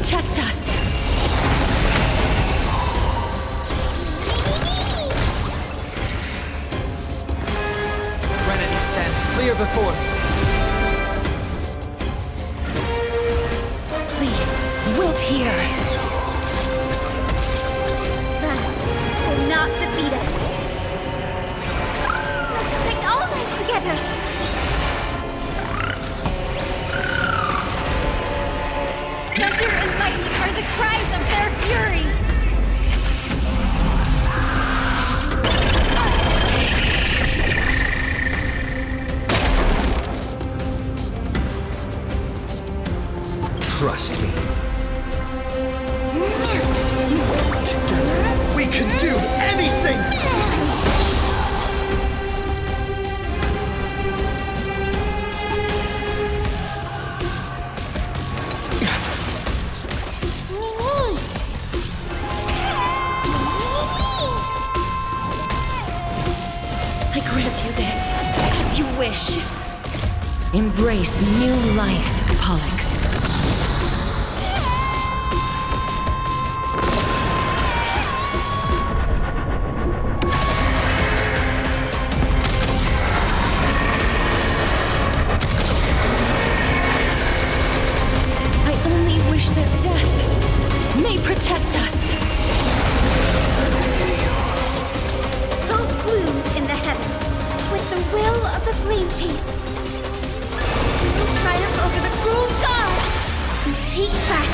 protect us. Serenity stands clear before me. Please, wilt here. That will not defeat us. Let's protect all life together. Thunder and lightning are the cries of their fury. Trust me. Together, we can do anything! I grant you this, as you wish. Embrace new life, Pollux. I only wish that death may protect us. Hope blooms in the heavens with the will of the flame chase. We will triumph over the cruel gods and take back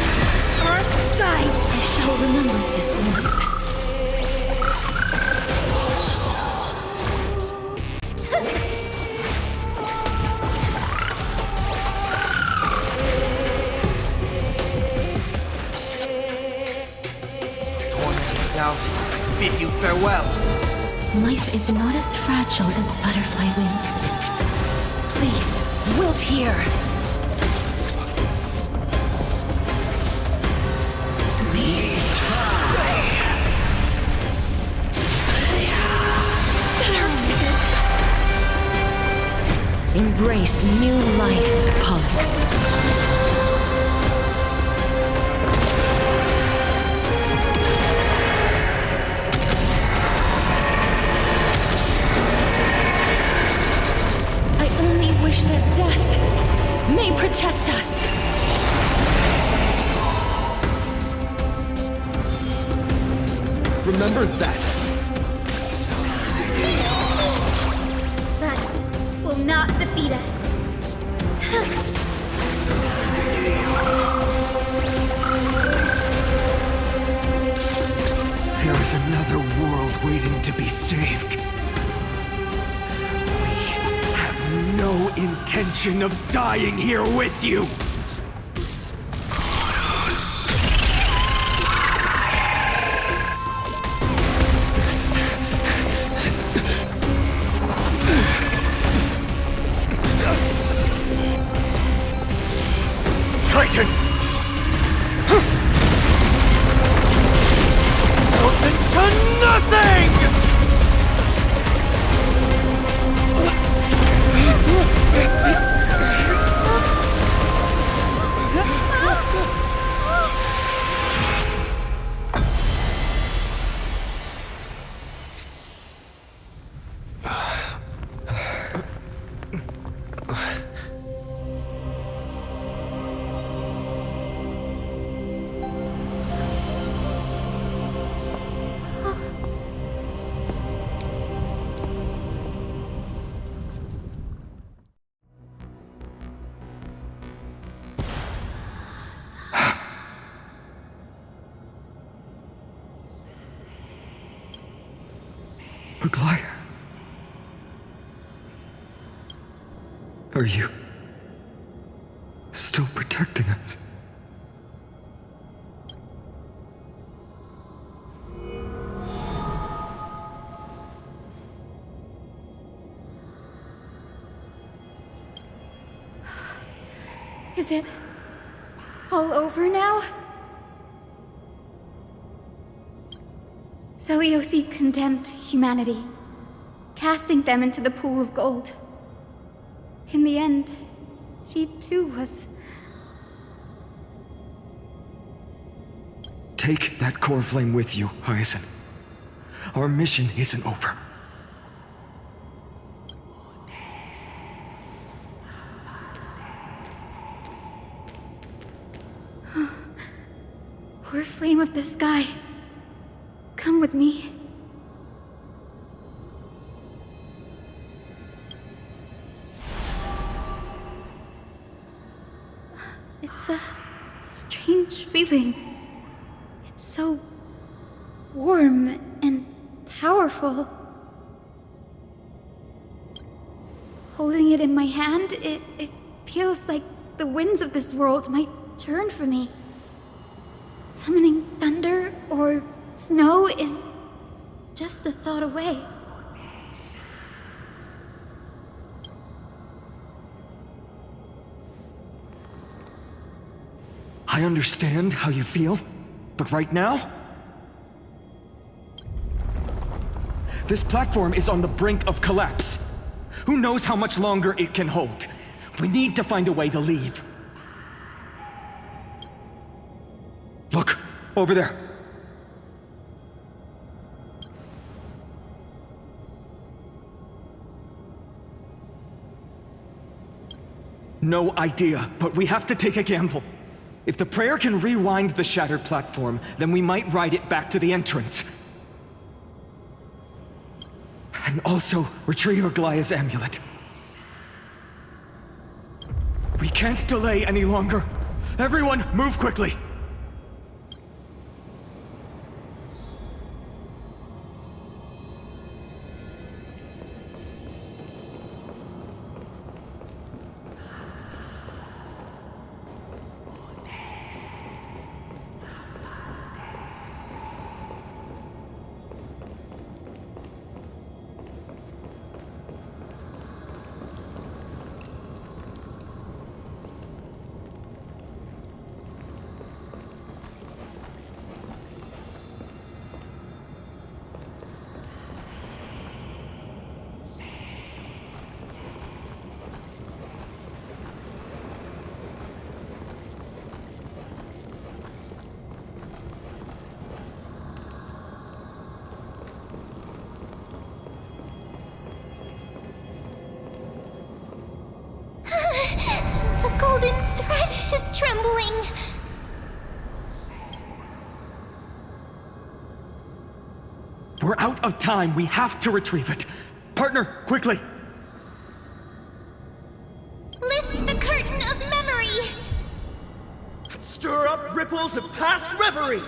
our skies. I shall remember this warmth. Torment and doubt bid you farewell. Life is not as fragile as butterfly wings. Please, wilt here. Embrace new life, Pollux. I only wish that death may protect us. Remember that. That will not defeat us. There is another world waiting to be saved. We have no intention of dying here with you. Titan! Open to nothing! Aglaia? Are you still protecting us? Is it all over now? Seleuci condemned humanity, casting them into the pool of gold. In the end, she too was... Take that core flame with you, Hyacinth. Our mission isn't over. Core flame of the sky. Come with me. It's a strange feeling. It's so warm and powerful. Holding it in my hand, it feels like the winds of this world might turn for me. Summoning thunder or snow is just a thought away. I understand how you feel, but right now, this platform is on the brink of collapse. Who knows how much longer it can hold? We need to find a way to leave. Look, over there. No idea, but we have to take a gamble. If the prayer can rewind the shattered platform, then we might ride it back to the entrance. And also retrieve Aglaya's amulet. We can't delay any longer. Everyone, move quickly. The golden thread is trembling. We're out of time. We have to retrieve it. Partner, quickly. Lift the curtain of memory. Stir up ripples of past reverie!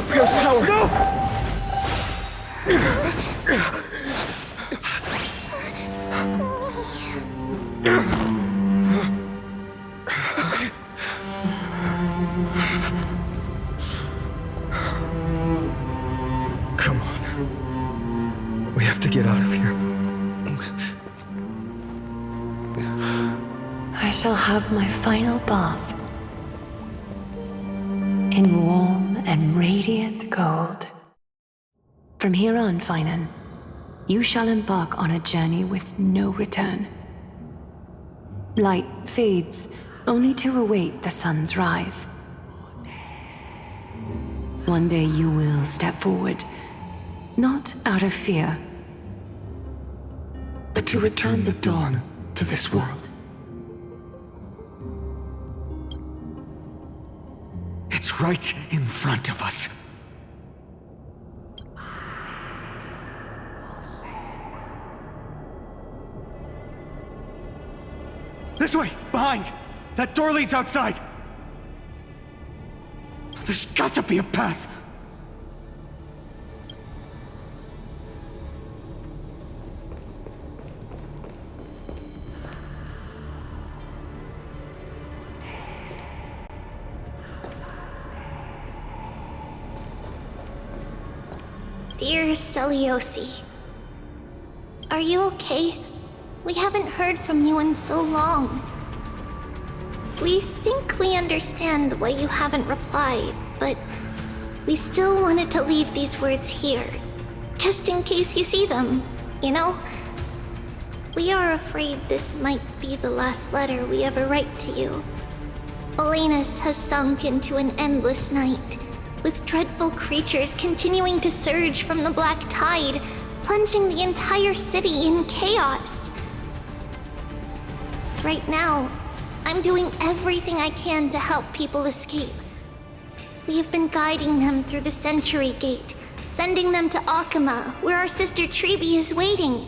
Prayer's power! No! Come on. We have to get out of here. I shall have my final bath in warm and radiant gold. From here on, Finan, you shall embark on a journey with no return. Light fades, only to await the sun's rise. One day you will step forward, not out of fear, but to return the dawn to this world. It's right in front of us. This way! Behind! That door leads outside! There's got to be a path! Dear Seliosi, are you okay? We haven't heard from you in so long. We think we understand why you haven't replied, but we still wanted to leave these words here, just in case you see them, you know? We are afraid this might be the last letter we ever write to you. Olenus has sunk into an endless night, with dreadful creatures continuing to surge from the black tide, plunging the entire city in chaos. Right now, I'm doing everything I can to help people escape. We have been guiding them through the Century Gate, sending them to Akama, where our sister Treeby is waiting.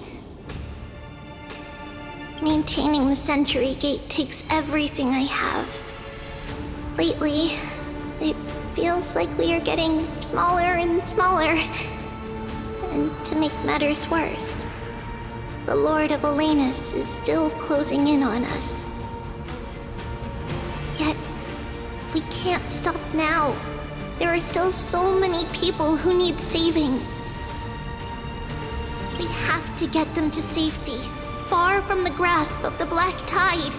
Maintaining the Century Gate takes everything I have. Lately, it feels like we are getting smaller and smaller. And to make matters worse, the Lord of Olenus is still closing in on us. Yet, we can't stop now. There are still so many people who need saving. We have to get them to safety, far from the grasp of the black tide.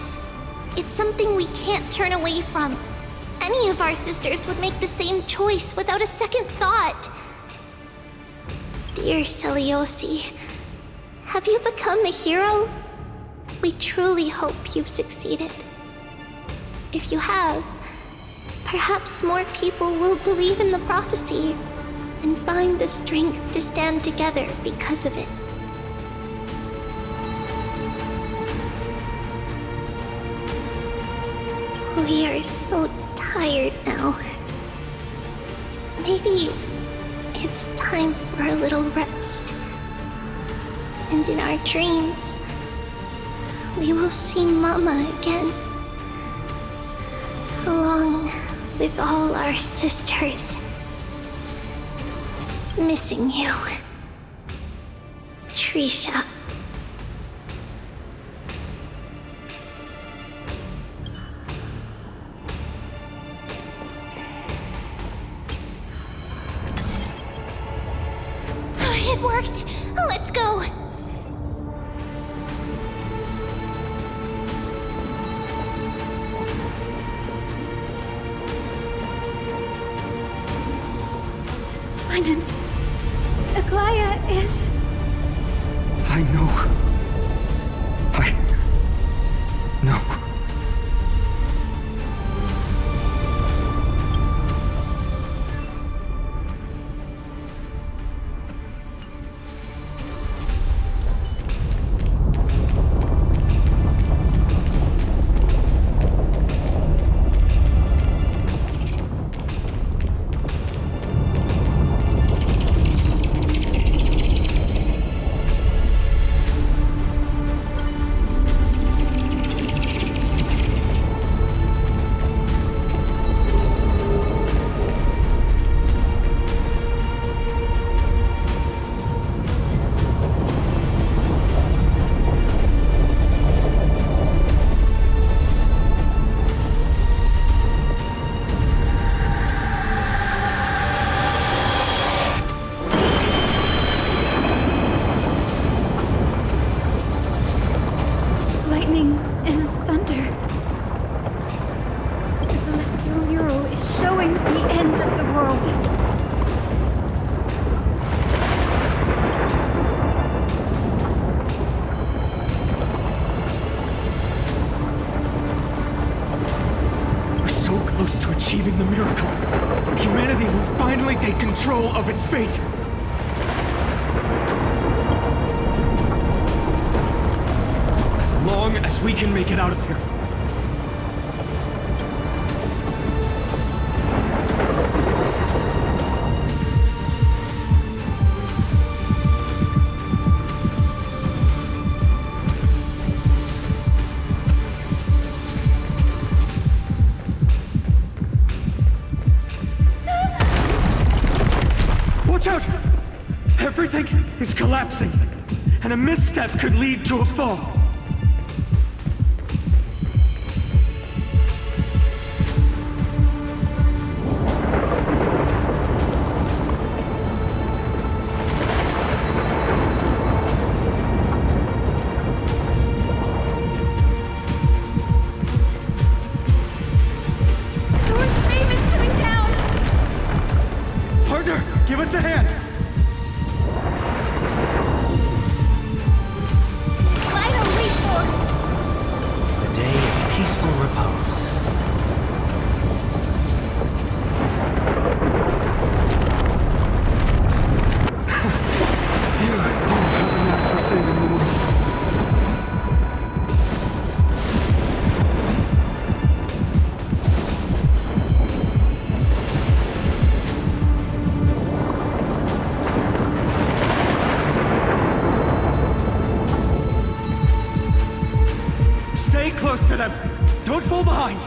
It's something we can't turn away from. Any of our sisters would make the same choice without a second thought. Dear Seliosi, have you become a hero? We truly hope you've succeeded. If you have, perhaps more people will believe in the prophecy and find the strength to stand together because of it. We are so tired now. Maybe it's time for a little rest. And in our dreams, we will see Mama again. Along with all our sisters. Missing you. Trisha. It worked! Let's go! Splendid. Aglaya is... I know. I know. Achieving the miracle, humanity will finally take control of its fate. As long as we can make it out of here. Watch out! Everything is collapsing, and a misstep could lead to a fall. peaceful repose. You do have a knack for saving the world. Stay close to them. Don't fall behind.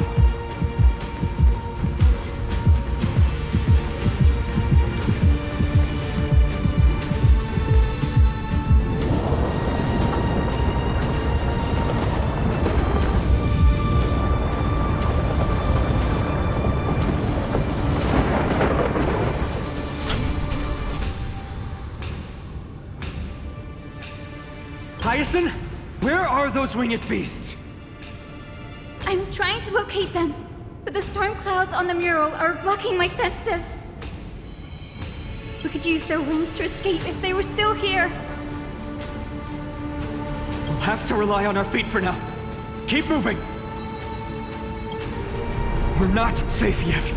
Hyacinth, where are those winged beasts? I'm trying to locate them, but the storm clouds on the mural are blocking my senses. We could use their wings to escape if they were still here. We'll have to rely on our feet for now. Keep moving. We're not safe yet.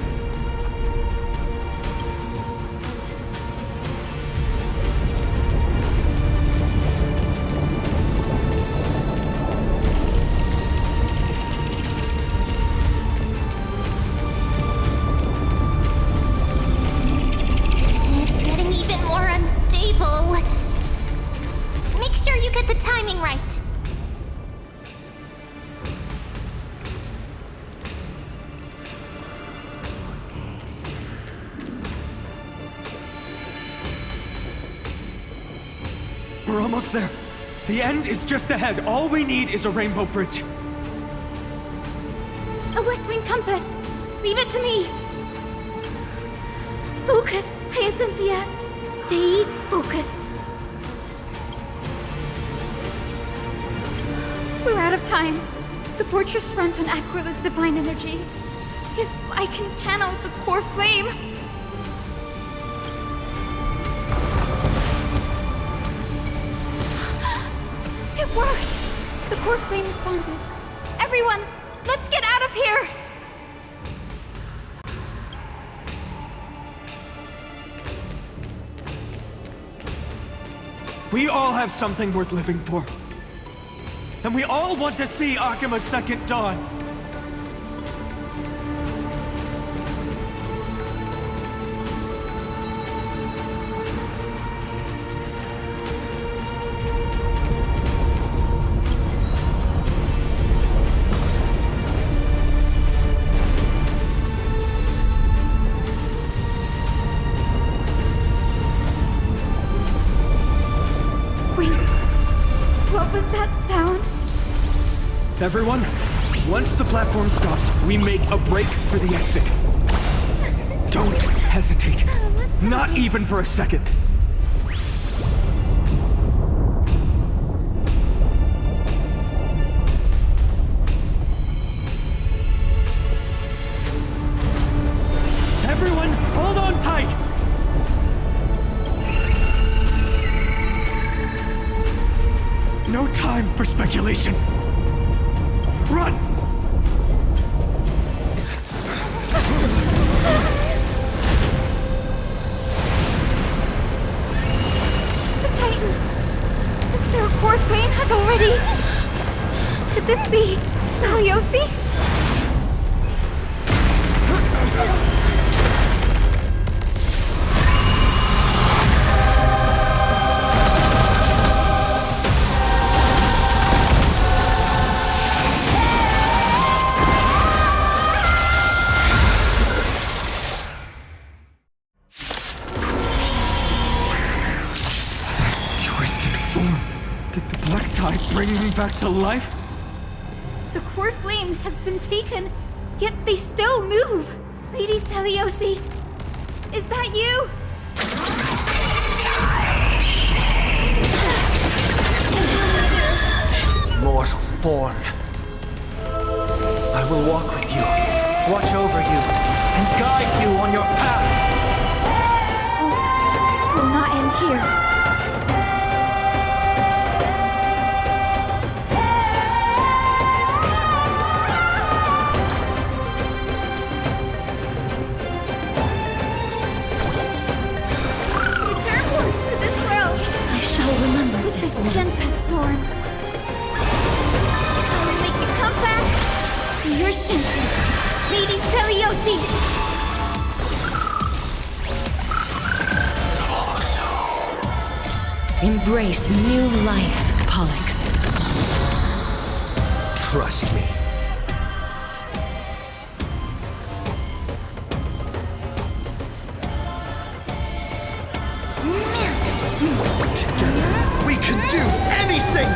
It's getting even more unstable. Make sure you get the timing right. We're almost there. The end is just ahead. All we need is a rainbow bridge. A west wind compass. Leave it to me. Focus, Hyacinthia. Stay focused. We're out of time. The fortress runs on Aquila's divine energy. If I can channel the core flame. It worked! The core flame responded. Everyone, let's get out of here! We all have something worth living for. And we all want to see Akima's second dawn. Wait, what was that sound? Everyone, once the platform stops, we make a break for the exit. Don't hesitate. Not even for a second. Everyone, hold on tight! No time for speculation. Run! The Titan! Their core flame has already... Could this be Saliosi? Twisted form. Did the black tide bring them back to life? The core flame has been taken, yet they still move. Lady Saliosi, is that you? This mortal form. I will walk with you, watch over you, and guide you on your path. Will not end here. your senses, Lady Celiosi! Embrace new life, Pollux. Trust me. Together, we can do anything!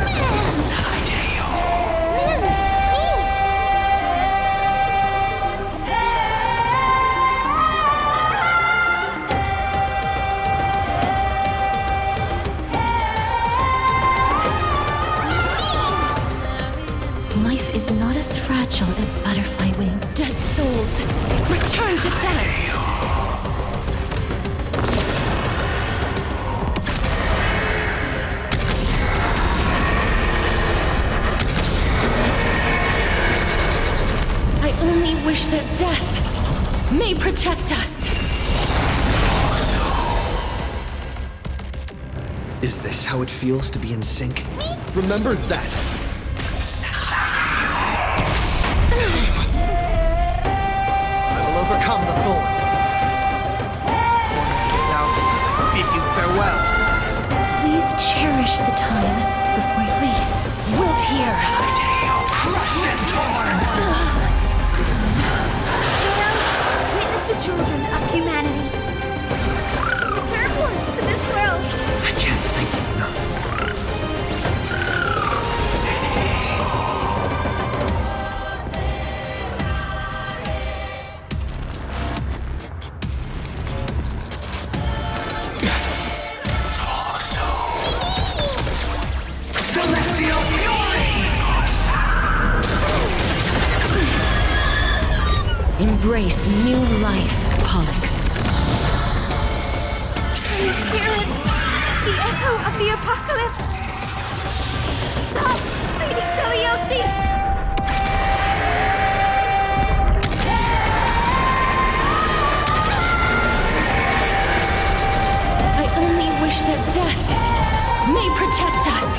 Life is not as fragile as butterfly wings. Dead souls, return to dust! I only wish that death may protect us. Is this how it feels to be in sync? Remember that! I will overcome the thorns. Now, bid you farewell. Please cherish the time before you please wilt here. Witness the children of humanity. Return one to this world. I can't thank you enough. Embrace new life, Pollux. Can you hear it? The echo of the apocalypse. Stop, Lady Celiosi! I only wish that death may protect us.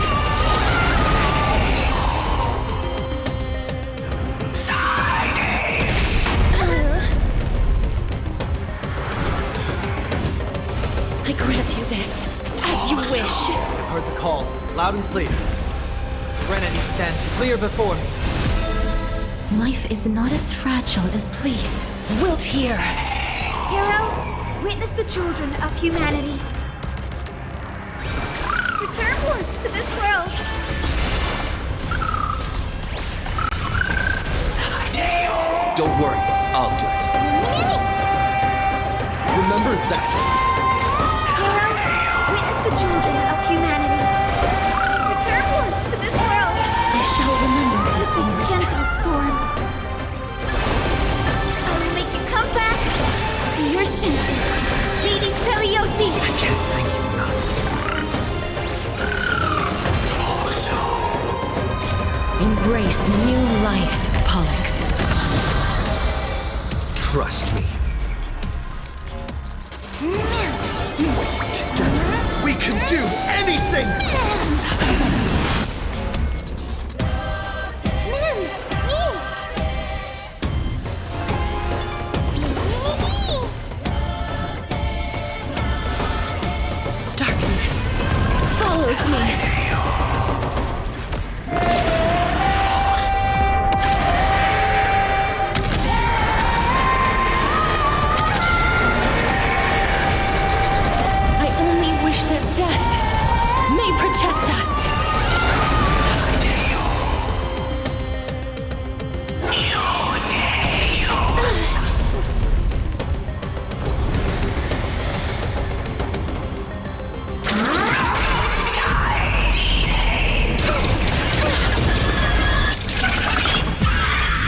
I grant you this, as you wish. I've heard the call, loud and clear. Serenity stands clear before me. Life is not as fragile as Please, wilt here. Hero, witness the children of humanity. Return one to this world. Don't worry, I'll do it. Remember that! Hero, witness the children of humanity. Return one to this world. I shall remember This was a gentle storm. I will make you come back to your senses, Lady Celiosi. I can't thank you enough. Embrace new life, Pollux. Trust me. Together, we can do anything! Darkness follows me. I only wish that death may protect us.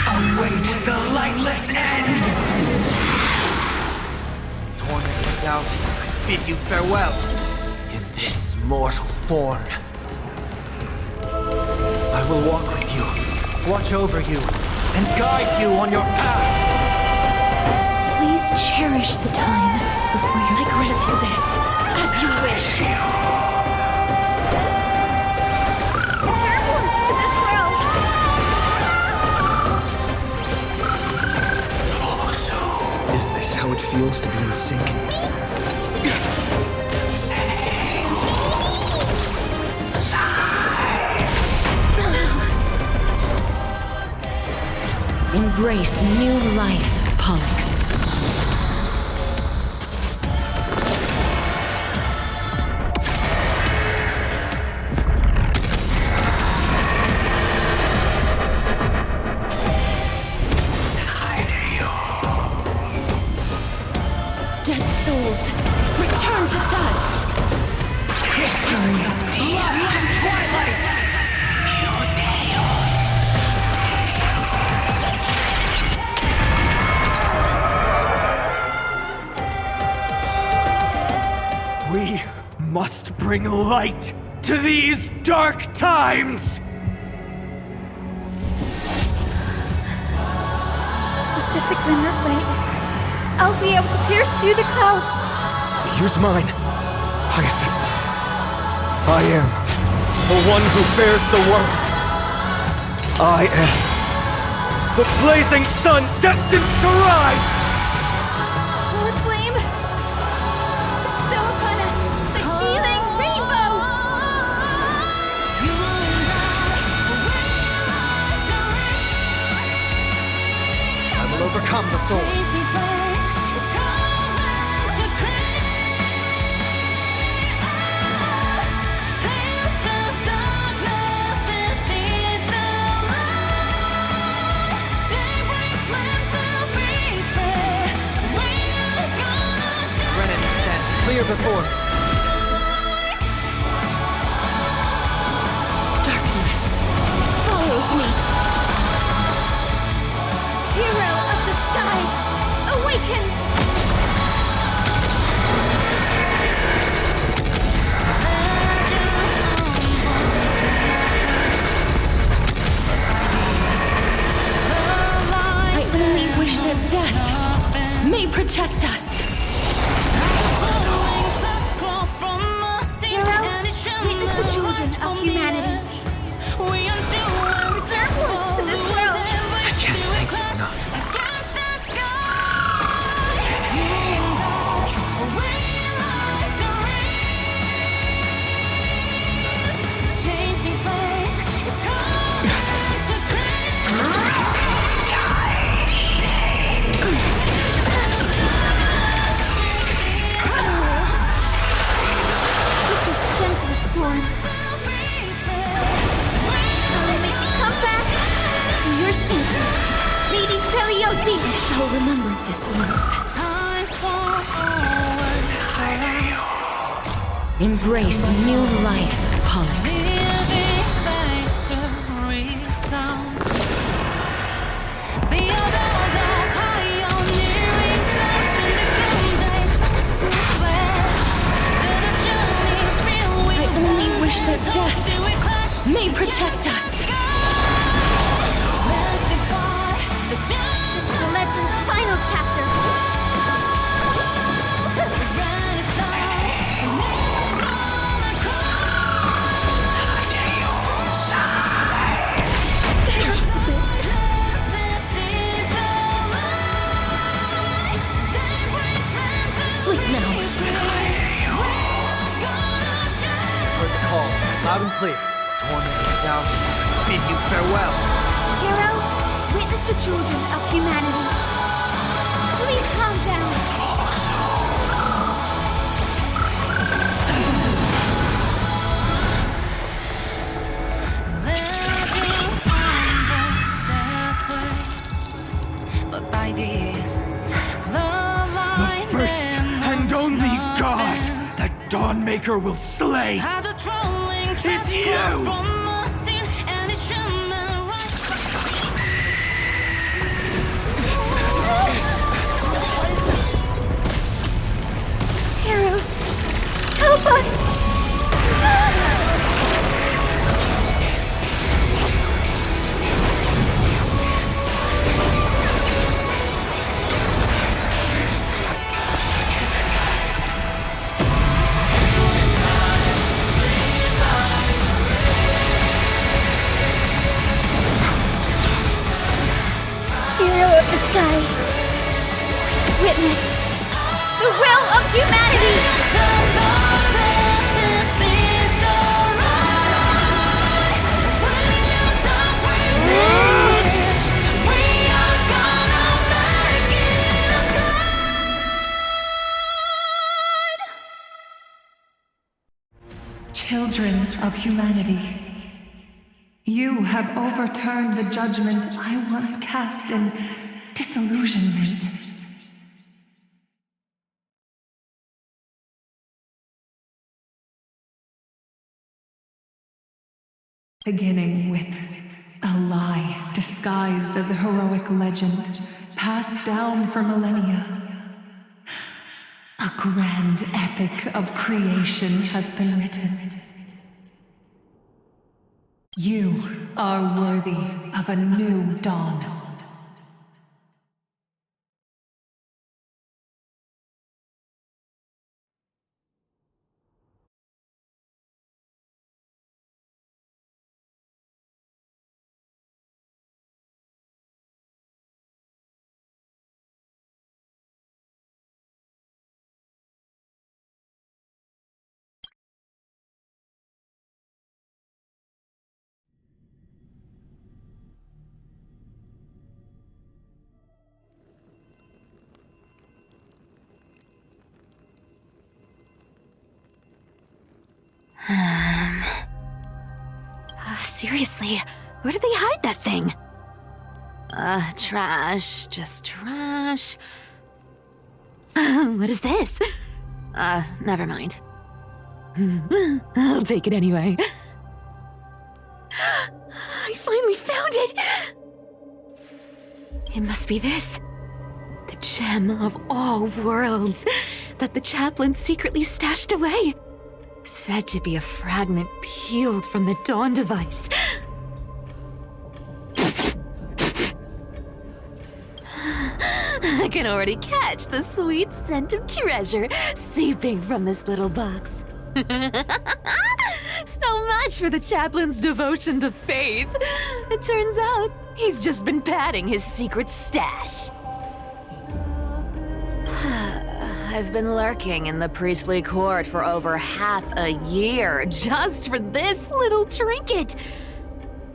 Awaits the lightless end! Torment without, I bid you farewell. In this mortal form. I will walk with you, watch over you, and guide you on your path. Please cherish the time before you I grant you this, as you wish. Return one to this world. how it feels to be in sync. Embrace new life, Pollux. Dead souls, return to dust. History of blood and twilight. We must bring light to these dark times! With just a glimmer of light, I'll be able to pierce through the clouds. Use mine, Hyacinth. I am the one who bears the world. I am the blazing sun destined to rise! More flame! Bestow upon us the healing rainbow! I will overcome the thorns. Rennan stands clear before me. Darkness follows me. Hero of the sky, awaken! I only wish that death may protect us. Hero, witness the children of humanity. Return forth to this world. I can't thank you enough. With this gentle storm, make me come back to your senses. Lady Celiosi! I shall remember this month. Embrace new life, Pollux. I only wish that death may protect us. This is the legend's final chapter. That hurts a bit. Sleep now. Heard the call, loud and clear. Torment without, bid you farewell. Hero, witness the children of humanity. Please calm down. The first and only god that Dawnmaker will slay is you! Heroes, help us! Hero of the sky, witness the will of humanity! Children of humanity, you have overturned the judgment I once cast in disillusionment. Beginning with a lie disguised as a heroic legend, passed down for millennia. A grand epic of creation has been written. You are worthy of a new dawn. Seriously, where did they hide that thing? Trash. Just trash. What is this? Never mind. I'll take it anyway. I finally found it! It must be this. The gem of all worlds that the chaplain secretly stashed away. Said to be a fragment peeled from the Dawn device. I can already catch the sweet scent of treasure seeping from this little box. So much for the chaplain's devotion to faith. It turns out he's just been padding his secret stash. I've been lurking in the priestly court for over half a year just for this little trinket.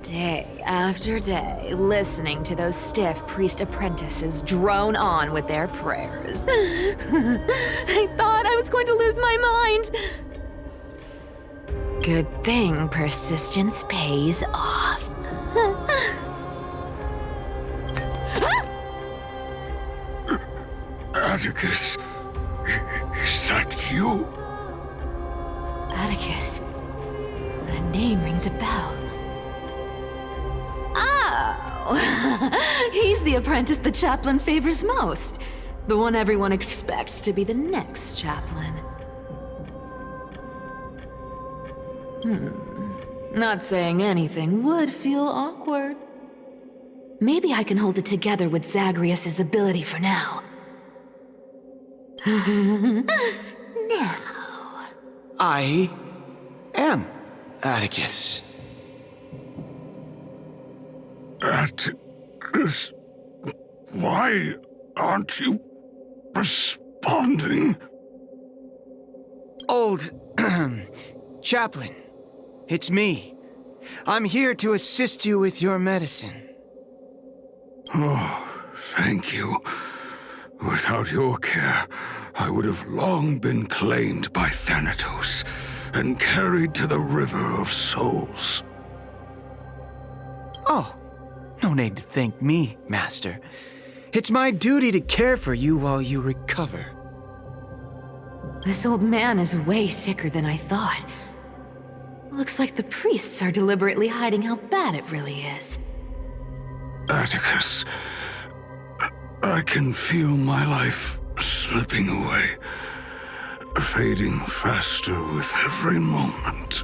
Day after day, listening to those stiff priest apprentices drone on with their prayers. I thought I was going to lose my mind. Good thing persistence pays off. Atticus, is that you? Atticus. The name rings a bell. Oh! He's the apprentice the chaplain favors most. The one everyone expects to be the next chaplain. Not saying anything would feel awkward. Maybe I can hold it together with Zagreus's ability for now. Now. I am Atticus. Atticus, why aren't you responding? Old chaplain, it's me. I'm here to assist you with your medicine. Oh, thank you. Without your care, I would have long been claimed by Thanatos and carried to the River of Souls. Oh, no need to thank me, Master. It's my duty to care for you while you recover. This old man is way sicker than I thought. Looks like the priests are deliberately hiding how bad it really is. Atticus, I can feel my life slipping away, fading faster with every moment.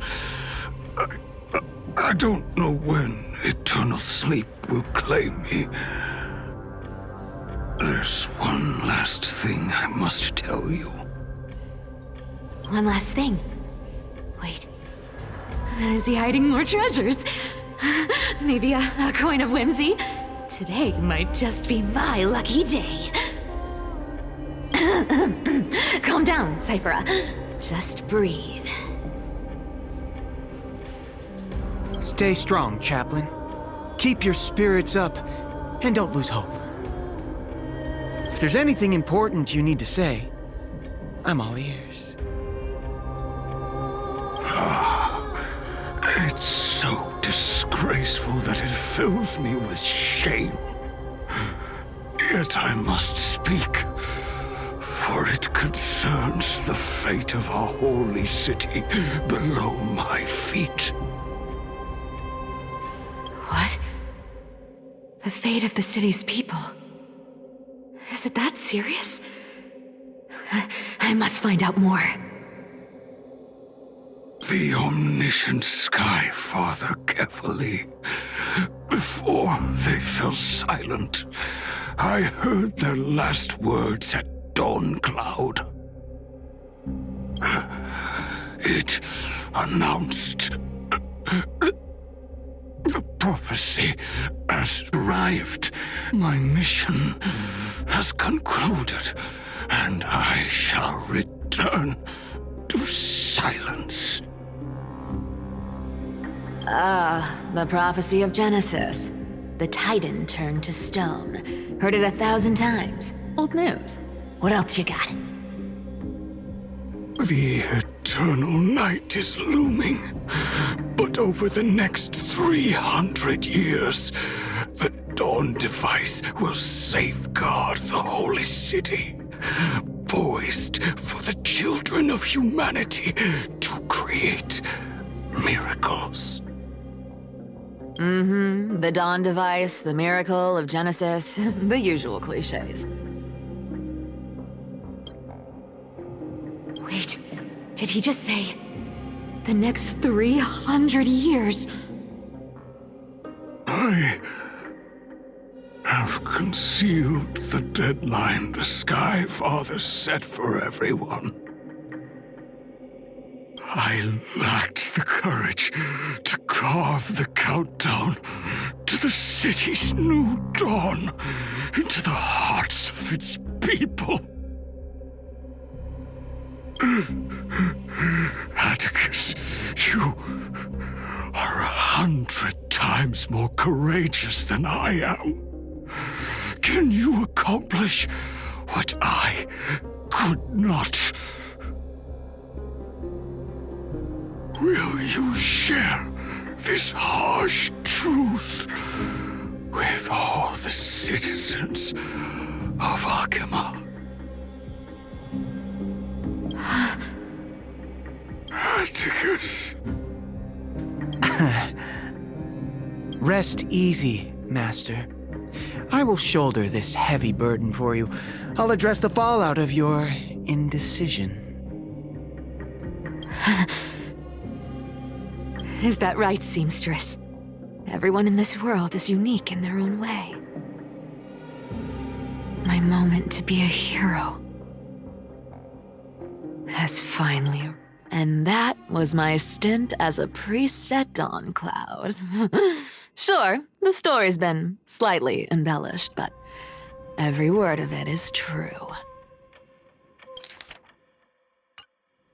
I don't know when eternal sleep will claim me. There's one last thing I must tell you. One last thing. Wait. Is he hiding more treasures? Maybe a coin of whimsy? Today might just be my lucky day. Calm down, Cyphera. Just breathe. Stay strong, Chaplain. Keep your spirits up, and don't lose hope. If there's anything important you need to say, I'm all ears. It's so disgraceful that it fills me with shame. Yet I must speak, for it concerns the fate of our holy city below my feet. What? The fate of the city's people? Is it that serious? I must find out more. The omniscient Sky Father carefully. Before they fell silent, I heard their last words at Dawn Cloud. It announced the prophecy has arrived. My mission has concluded, and I shall return to silence. The prophecy of Genesis. The Titan turned to stone. Heard it 1,000 times. Old news. What else you got? The eternal night is looming, but over the next 300 years, the Dawn device will safeguard the holy city, poised for the children of humanity to create miracles. The Dawn device, the miracle of Genesis, the usual cliches. Wait, did he just say the next 300 years? I have concealed the deadline the Sky Father set for everyone. I lacked the courage to carve the countdown to the city's new dawn into the hearts of its people. Atticus, you are 100 times more courageous than I am. Can you accomplish what I could not? Will you share this harsh truth with all the citizens of Akima? Atticus. Rest easy, Master. I will shoulder this heavy burden for you. I'll address the fallout of your indecision. Is that right, seamstress? Everyone in this world is unique in their own way. My moment to be a hero has finally... And that was my stint as a priest at Dawn Cloud. Sure, the story's been slightly embellished, but every word of it is true.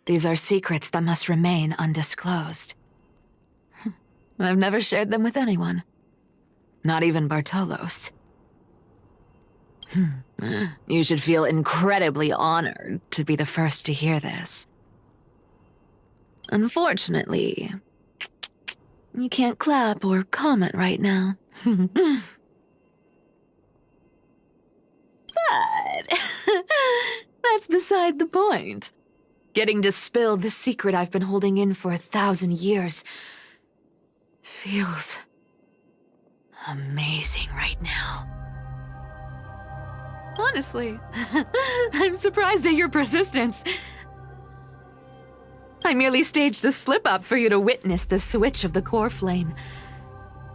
These are secrets that must remain undisclosed. I've never shared them with anyone. Not even Bartolos. You should feel incredibly honored to be the first to hear this. Unfortunately, you can't clap or comment right now. But that's beside the point. Getting to spill the secret I've been holding in for 1,000 years feels amazing right now. Honestly, I'm surprised at your persistence. I merely staged a slip-up for you to witness the switch of the core flame.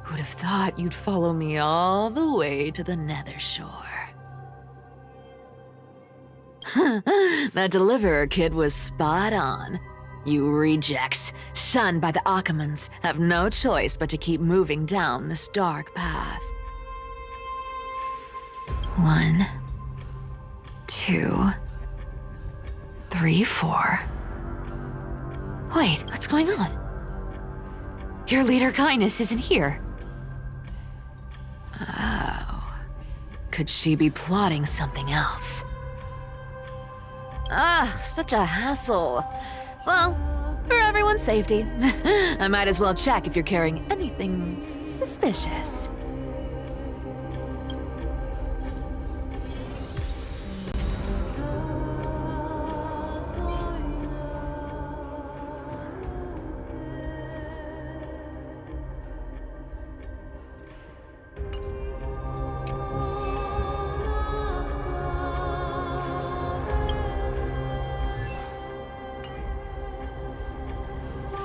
Who'd have thought you'd follow me all the way to the Nether Shore? That deliverer kid was spot on. You rejects, shunned by the Akimans, have no choice but to keep moving down this dark path. 1, 2, 3, 4. Wait, what's going on? Your leader Kindness isn't here. Oh. Could she be plotting something else? Such a hassle. Well, for everyone's safety, I might as well check if you're carrying anything suspicious.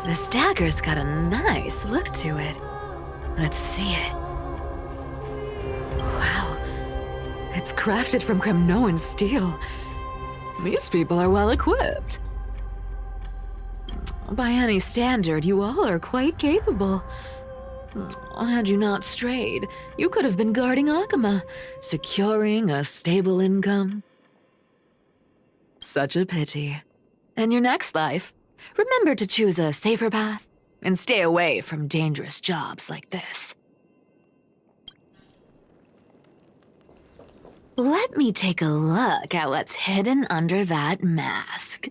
This dagger's got a nice look to it. Let's see it. Wow. It's crafted from Kremnoan steel. These people are well equipped. By any standard, you all are quite capable. Had you not strayed, you could have been guarding Akama, securing a stable income. Such a pity. In your next life, remember to choose a safer path and stay away from dangerous jobs like this. Let me take a look at what's hidden under that mask.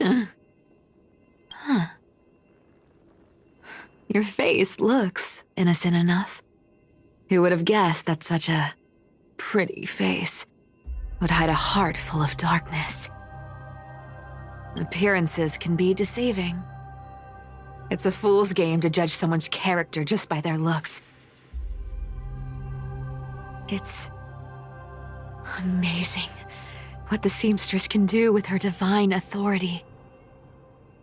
Huh. Your face looks innocent enough. Who would have guessed that such a pretty face would hide a heart full of darkness? Appearances can be deceiving. It's a fool's game to judge someone's character just by their looks. It's amazing what the seamstress can do with her divine authority.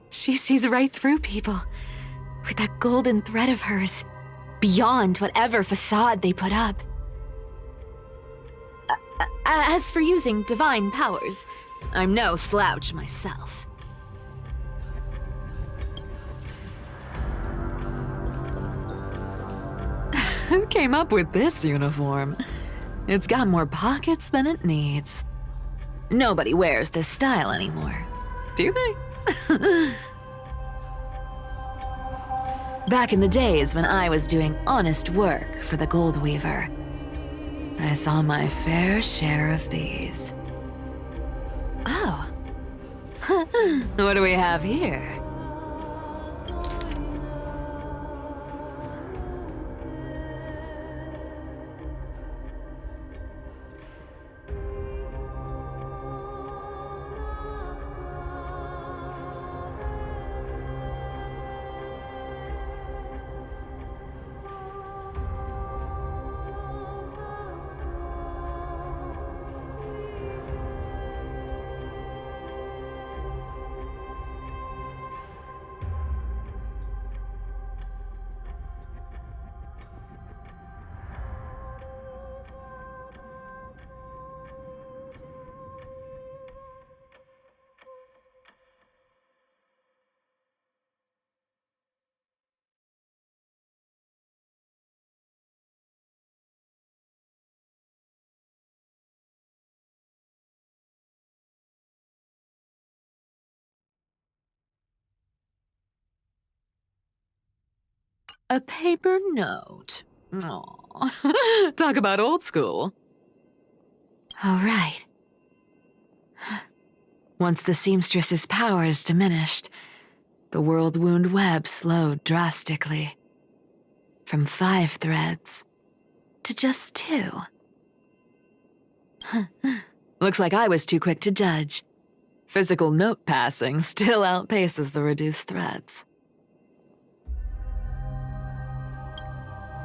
She sees right through people with that golden thread of hers, beyond whatever facade they put up. As for using divine powers, I'm no slouch myself. Who came up with this uniform? It's got more pockets than it needs. Nobody wears this style anymore, do they? Back in the days when I was doing honest work for the Gold Weaver, I saw my fair share of these. Oh. What do we have here? A paper note. Aw. Talk about old school. All right. Once the seamstress's powers diminished, the world wound web slowed drastically. From 5 threads to just 2. Looks like I was too quick to judge. Physical note passing still outpaces the reduced threads.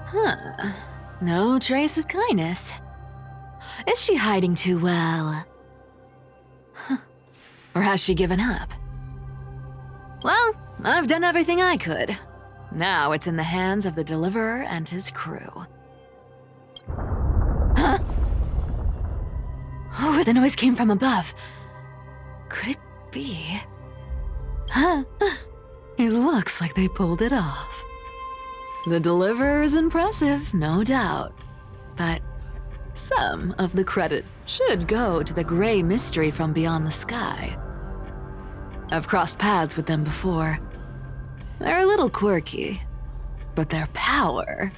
Huh. No trace of kindness. Is she hiding too well? Huh. Or has she given up? Well, I've done everything I could. Now it's in the hands of the Deliverer and his crew. Huh? Oh, the noise came from above. Could it be? Huh? It looks like they pulled it off. The Deliverer is impressive, no doubt. But some of the credit should go to the gray mystery from beyond the sky. I've crossed paths with them before. They're a little quirky, but their power,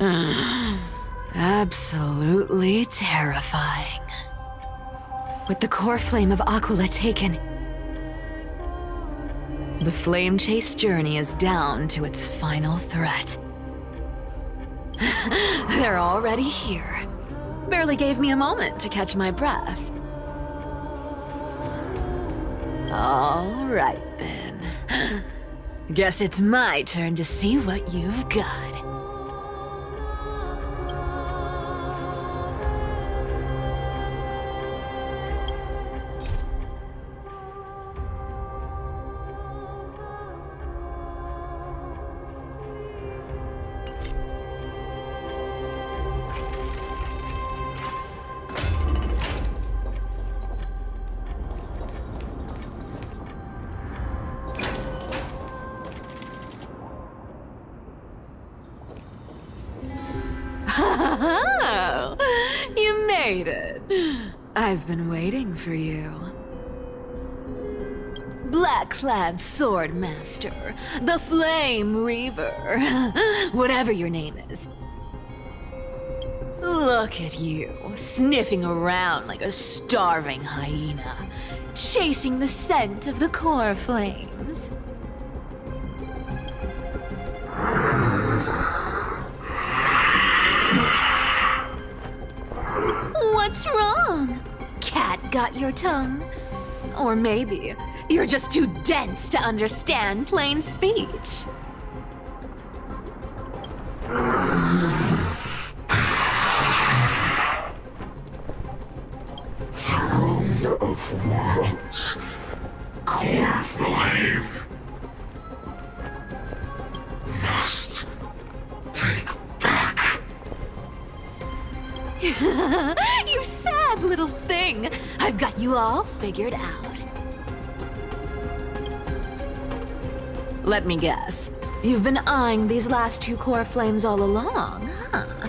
absolutely terrifying. With the core flame of Aquila taken, the flame chase journey is down to its final threat. They're already here. Barely gave me a moment to catch my breath. All right then. Guess it's my turn to see what you've got. Oh, you made it. I've been waiting for you. Black-clad sword master, the Flame Reaver, whatever your name is. Look at you, sniffing around like a starving hyena, chasing the scent of the core flames. What's wrong? Cat got your tongue? Or maybe you're just too dense to understand plain speech. Throne of worlds, core flame. Must take back. You sad little thing! I've got you all figured out. Let me guess. You've been eyeing these last two core flames all along, huh?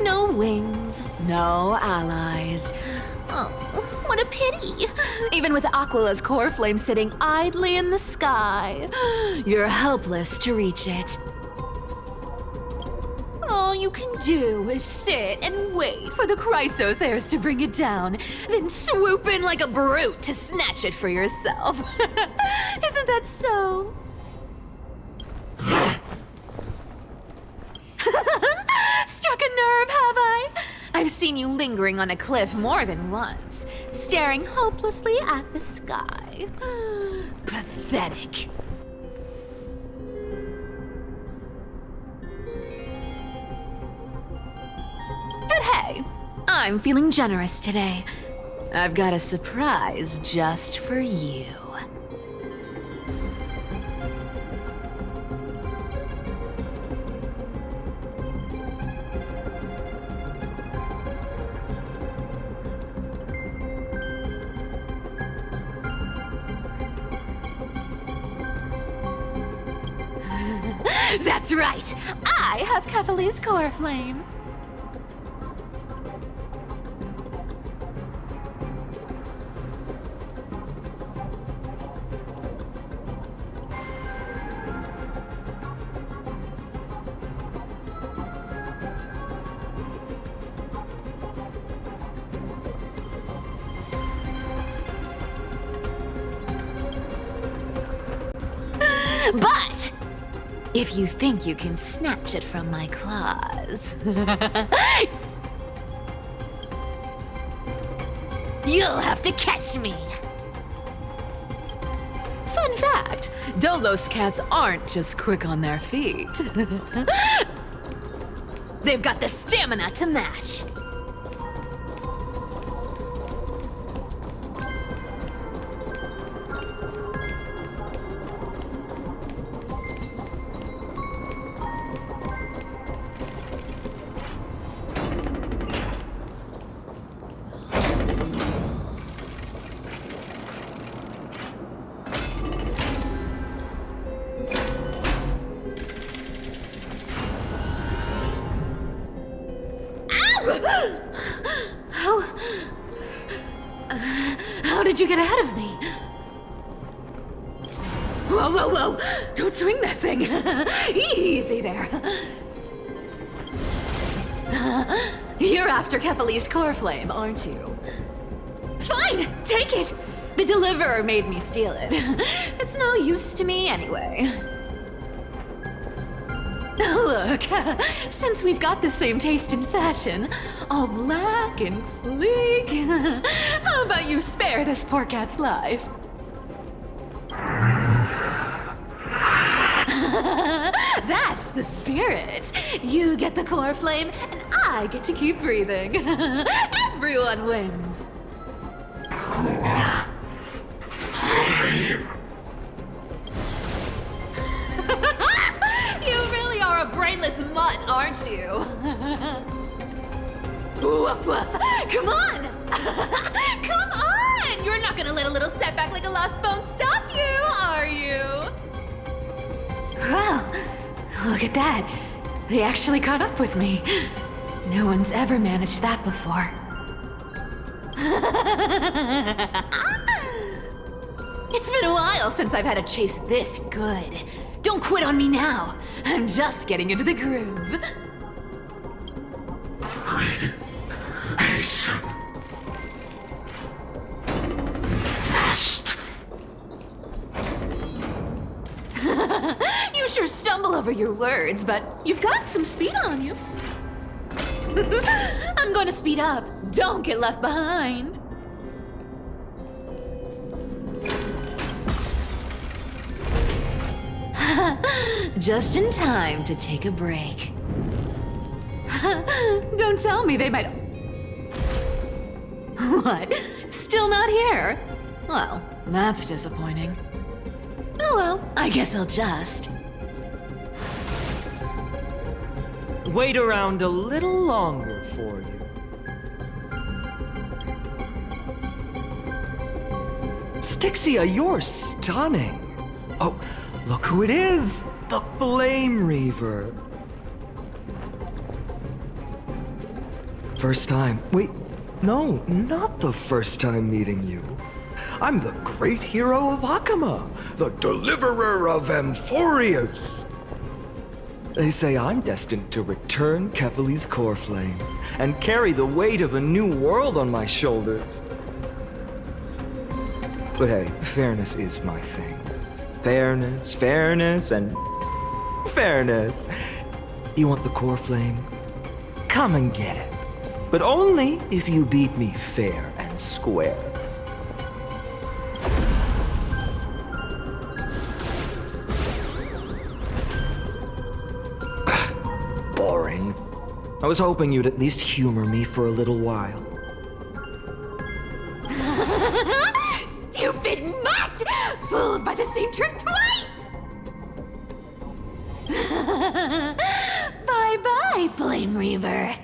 No wings, no allies. Oh, what a pity. Even with Aquila's core flame sitting idly in the sky, you're helpless to reach it. All you can do is sit and wait for the Chrysos heirs to bring it down, then swoop in like a brute to snatch it for yourself. Isn't that so? Struck a nerve, have I? I've seen you lingering on a cliff more than once, staring hopelessly at the sky. Pathetic. But hey, I'm feeling generous today. I've got a surprise just for you. That's right! I have Kefali's core flame. But if you think you can snatch it from my claws, you'll have to catch me. Fun fact, Dolos cats aren't just quick on their feet. They've got the stamina to match. How did you get ahead of me? Whoa, whoa, whoa! Don't swing that thing! Easy there. You're after Kepali's core flame, aren't you? Fine, take it! The deliverer made me steal it. It's no use to me anyway. Look, since we've got the same taste in fashion, all black and sleek, how about you spare this poor cat's life? That's the spirit. You get the core flame, and I get to keep breathing. Everyone wins. You really are a brainless mutt, aren't you? Woof woof. Come on! Come on! You're not gonna let a little setback like a lost bone stop you, are you? Well, look at that. They actually caught up with me. No one's ever managed that before. It's been a while since I've had a chase this good. Don't quit on me now. I'm just getting into the groove. You sure stumble over your words, but you've got some speed on you. I'm going to speed up. Don't get left behind. Just in time to take a break. Don't tell me they might... What? Still not here? Well, that's disappointing. Oh well, I guess I'll just... Wait around a little longer for you. Styxia, you're stunning. Oh, look who it is! The Flame Reaver. First time. Wait, no, not the first time meeting you. I'm the great hero of Akama, the deliverer of Amphorius. They say I'm destined to return Kepali's core flame and carry the weight of a new world on my shoulders. But hey, fairness is my thing. Fairness, and fairness. You want the core flame? Come and get it. But only if you beat me fair and square. Boring. I was hoping you'd at least humor me for a little while. Stupid mutt! Fooled by the same trick twice! Bye-bye, Flame Reaver.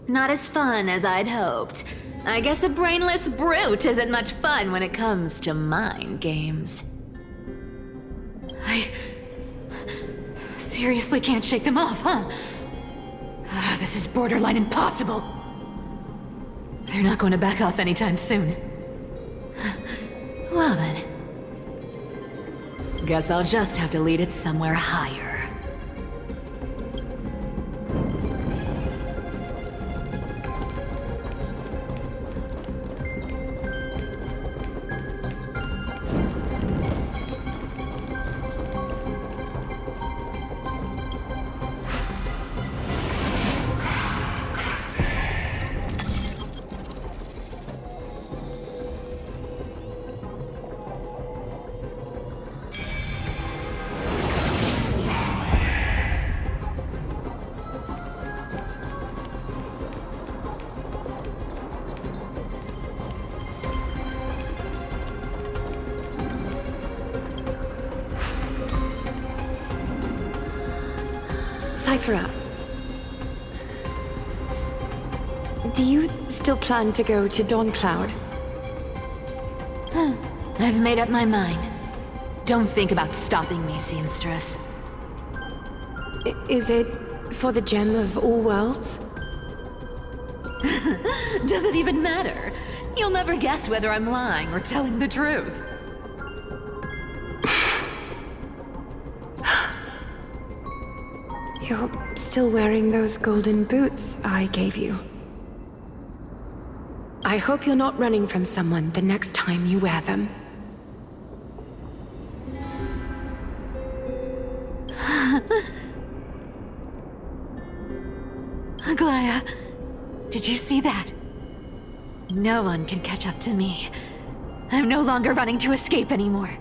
Not as fun as I'd hoped. I guess a brainless brute isn't much fun when it comes to mind games. I seriously can't shake them off, huh? This is borderline impossible. They're not going to back off anytime soon. Well then. Guess I'll just have to lead it somewhere higher. Cyphera, do you still plan to go to Dawn Cloud? I've made up my mind. Don't think about stopping me, seamstress. Is it for the gem of all worlds? Does it even matter? You'll never guess whether I'm lying or telling the truth. You're still wearing those golden boots I gave you. I hope you're not running from someone the next time you wear them. Aglaya, did you see that? No one can catch up to me. I'm no longer running to escape anymore.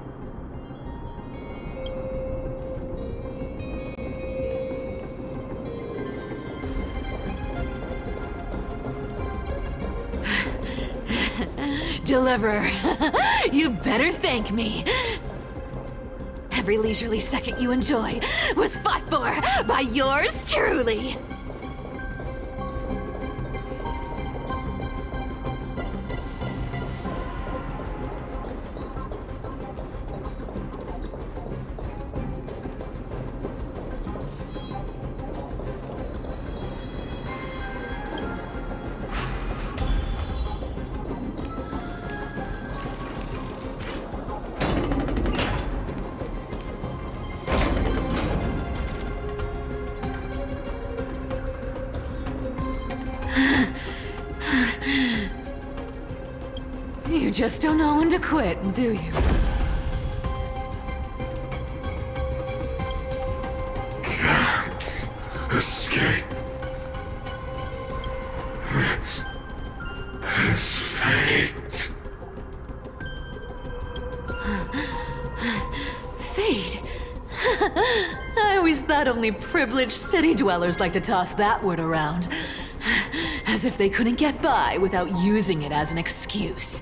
Deliverer, you better thank me. Every leisurely second you enjoy was fought for by yours truly. You just don't know when to quit, do you? Can't escape. This is fate. Fate? I always thought only privileged city dwellers like to toss that word around. As if they couldn't get by without using it as an excuse.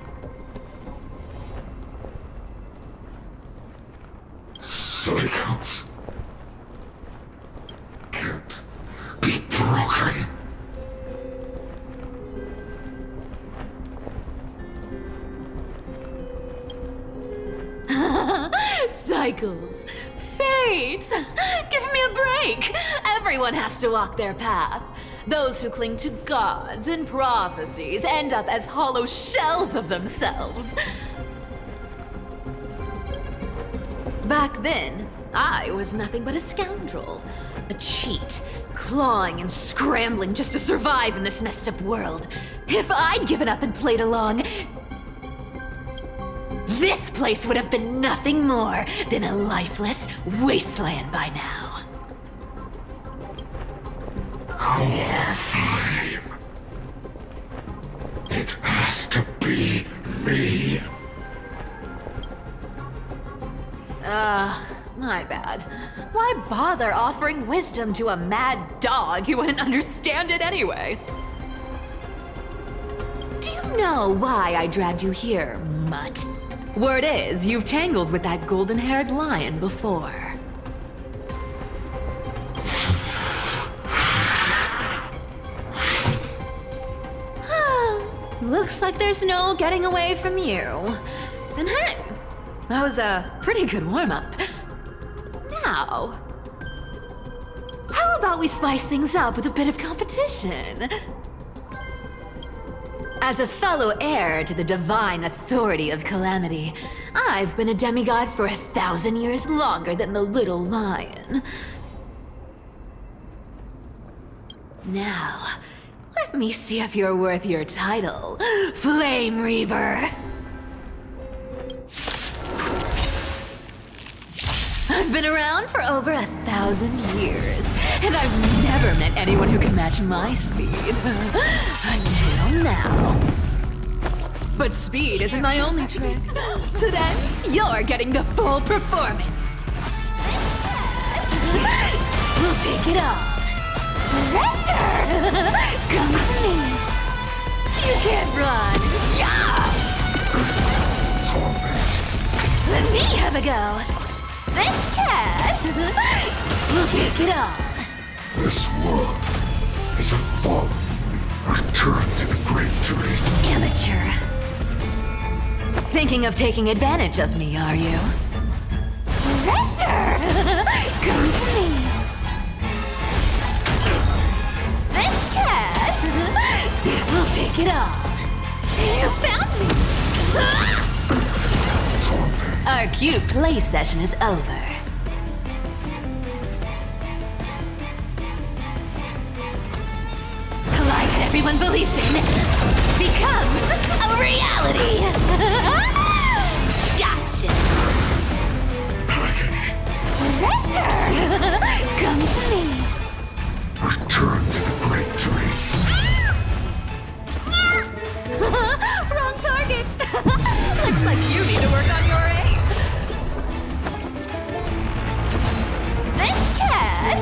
Cycles can't be broken. Cycles. Fate! Give me a break! Everyone has to walk their path. Those who cling to gods and prophecies end up as hollow shells of themselves. Back then, I was nothing but a scoundrel. A cheat, clawing and scrambling just to survive in this messed up world. If I'd given up and played along, this place would have been nothing more than a lifeless wasteland by now. Core flame. It has to be me. My bad. Why bother offering wisdom to a mad dog who wouldn't understand it anyway? Do you know why I dragged you here, mutt? Word is, you've tangled with that golden-haired lion before. Looks like there's no getting away from you. And hey, that was a pretty good warm-up. Now, how about we spice things up with a bit of competition? As a fellow heir to the divine authority of Calamity, I've been a demigod for 1,000 years longer than the little lion. Now, let me see if you're worth your title, Flame Reaver. I've been around for over 1,000 years, and I've never met anyone who can match my speed. Until now. But speed isn't my only trick. Today, you're getting the full performance. We'll take it on. Treasure! Come to me. You can't run. Yeah! Let me have a go. This cat will take it on. This world is a fall. Return to the great dream. Amateur. Thinking of taking advantage of me, are you? Treasure! Come to me. This cat will take it on. You found me. Our cute play session is over. everyone believes in becomes a reality. Gotcha. Treasure, come to me. Return to the great tree. Wrong target. Looks like you need to work on your aim. This cat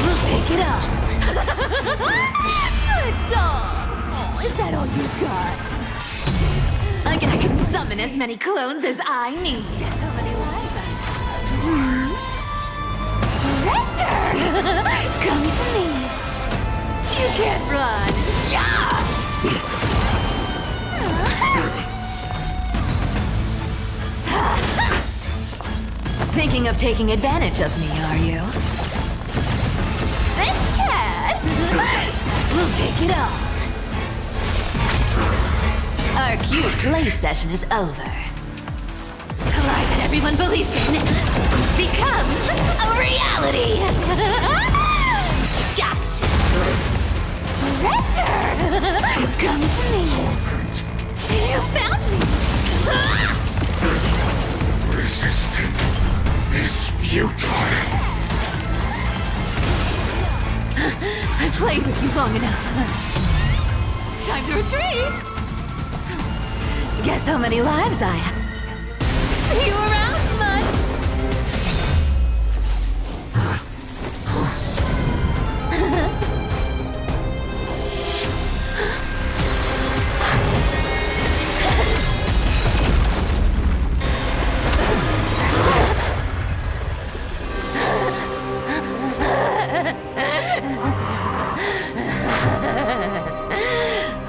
will pick it up. Good job. Oh, is that all you got? I can summon as many clones as I need. So many lives I have. Treasure! Come to me. You can't run. Yeah! Thinking of taking advantage of me, are you? This cat will pick it up. Our cute play session is over. The lie that everyone believes in becomes a reality. Gotcha. Treasure, come to me. You found me. Resistance is futile. I've played with you long enough. Time to retreat. Guess how many lives I have. See you around, Mud.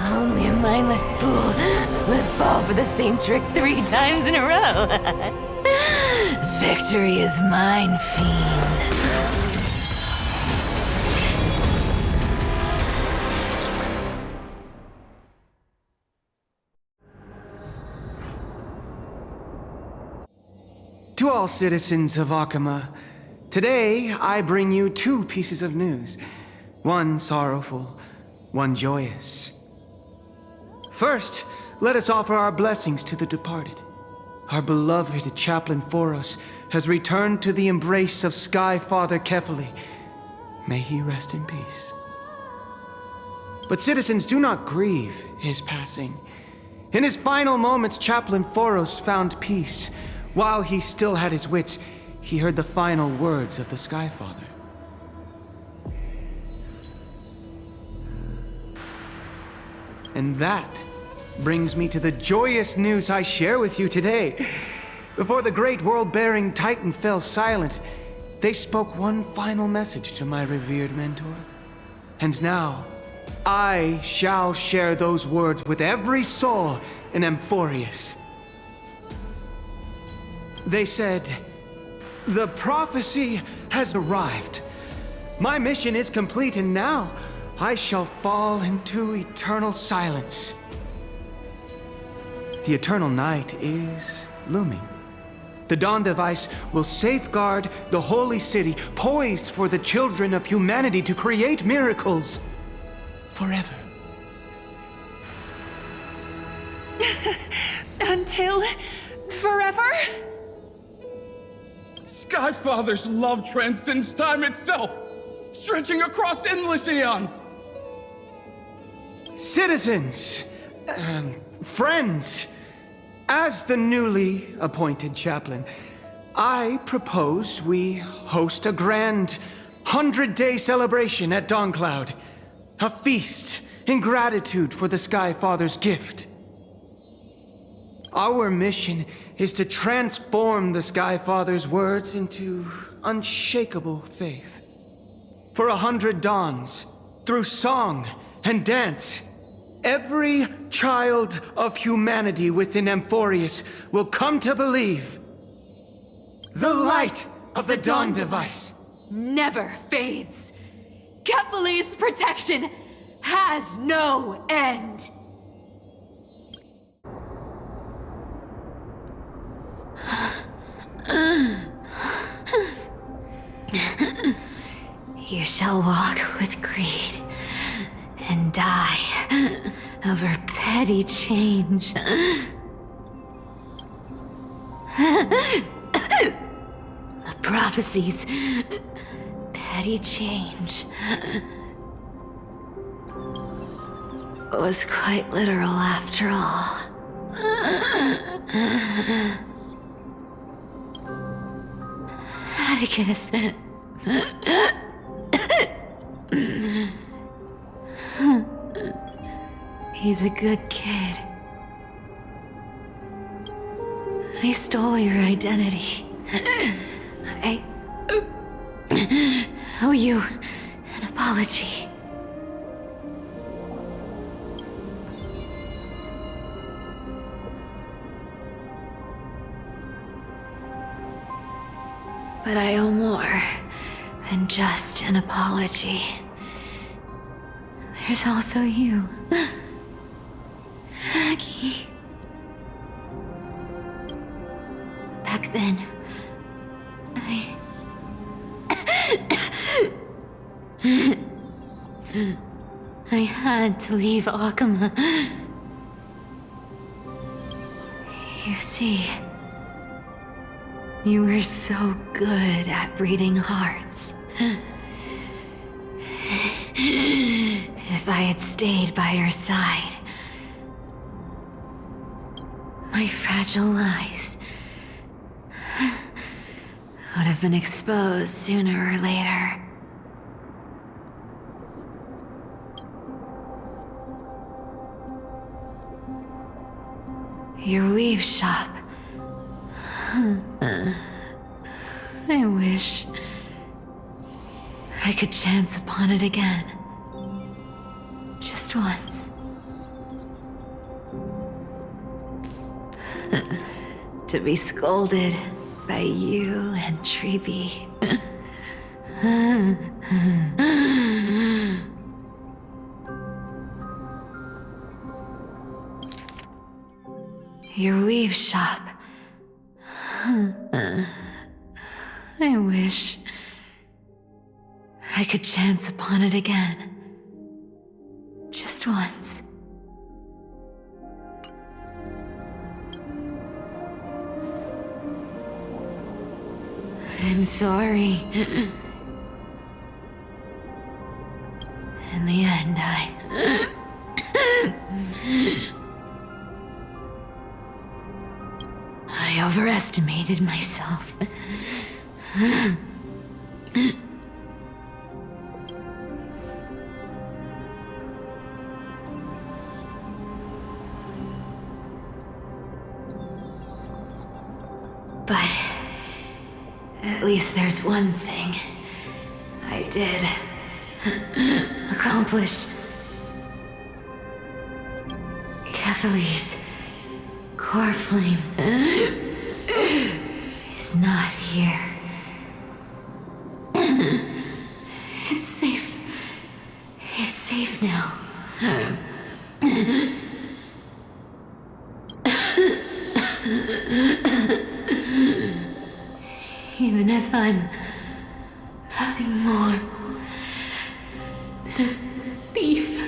Only a mindless fool would fall for the same trick 3 times in a row. Victory is mine, fiend. To all citizens of Akama, today I bring you 2 pieces of news. One sorrowful, one joyous. First, let us offer our blessings to the departed. Our beloved Chaplain Foros has returned to the embrace of Sky Father Kefali. May he rest in peace. But citizens, do not grieve his passing. In his final moments, Chaplain Foros found peace. While he still had his wits, he heard the final words of the Sky Father. And that brings me to the joyous news I share with you today. Before the great world-bearing Titan fell silent, they spoke one final message to my revered mentor. And now, I shall share those words with every soul in Amphorius. They said, "The prophecy has arrived. My mission is complete, and now I shall fall into eternal silence." The eternal night is looming. The Dawn Device will safeguard the holy city, poised for the children of humanity to create miracles forever. Until forever? Skyfather's love transcends time itself, stretching across endless eons. Citizens, friends, as the newly appointed chaplain, I propose we host a grand 100-day celebration at Dawncloud. A feast in gratitude for the Sky Father's gift. Our mission is to transform the Sky Father's words into unshakable faith. For 100 dawns, through song and dance, every child of humanity within Amphorius will come to believe the light of the Dawn Device Never fades. Kefali's protection has no end. You shall walk with greed and die over petty change. The prophecies. Petty change. Was quite literal after all. Atticus. He's a good kid. I stole your identity. I owe you an apology. But I owe more than just an apology. There's also you, Maggie. Back then, I had to leave Akama. You see, you were so good at reading hearts. If I had stayed by your side, my fragile lies would have been exposed sooner or later. Your weave shop. I wish I could chance upon it again. Just once. To be scolded by you and Treeby. Your weave shop. I wish I could chance upon it again. Just once. I'm sorry. In the end, I overestimated myself. But at least there's one thing I did accomplish. Kephalese core flame is not here. It's safe. It's safe now. Even if I'm nothing more than a thief,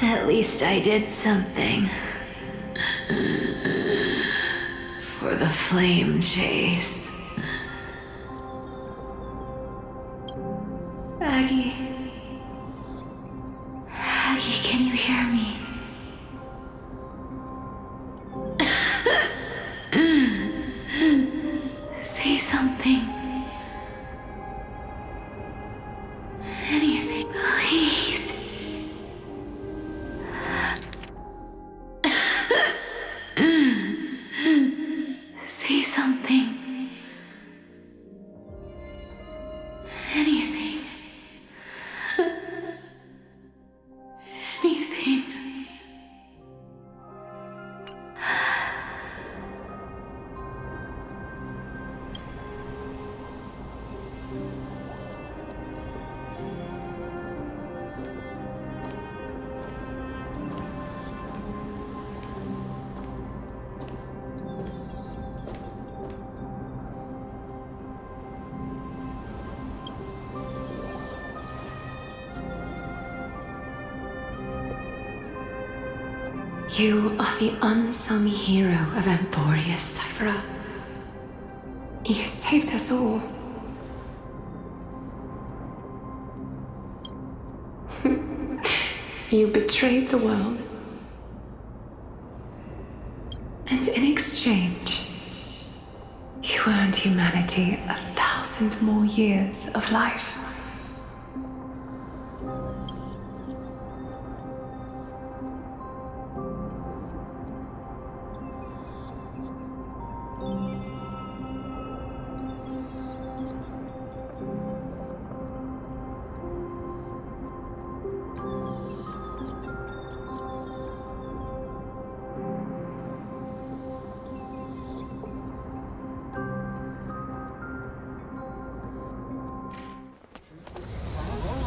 At least I did something for the flame chase. Aggie, can you hear me? Say something. Anything, please. Say something. Anything. Anything. You are the unsung hero of Emporius, Cypher. You saved us all. You betrayed the world. And in exchange, you earned humanity 1,000 more years of life.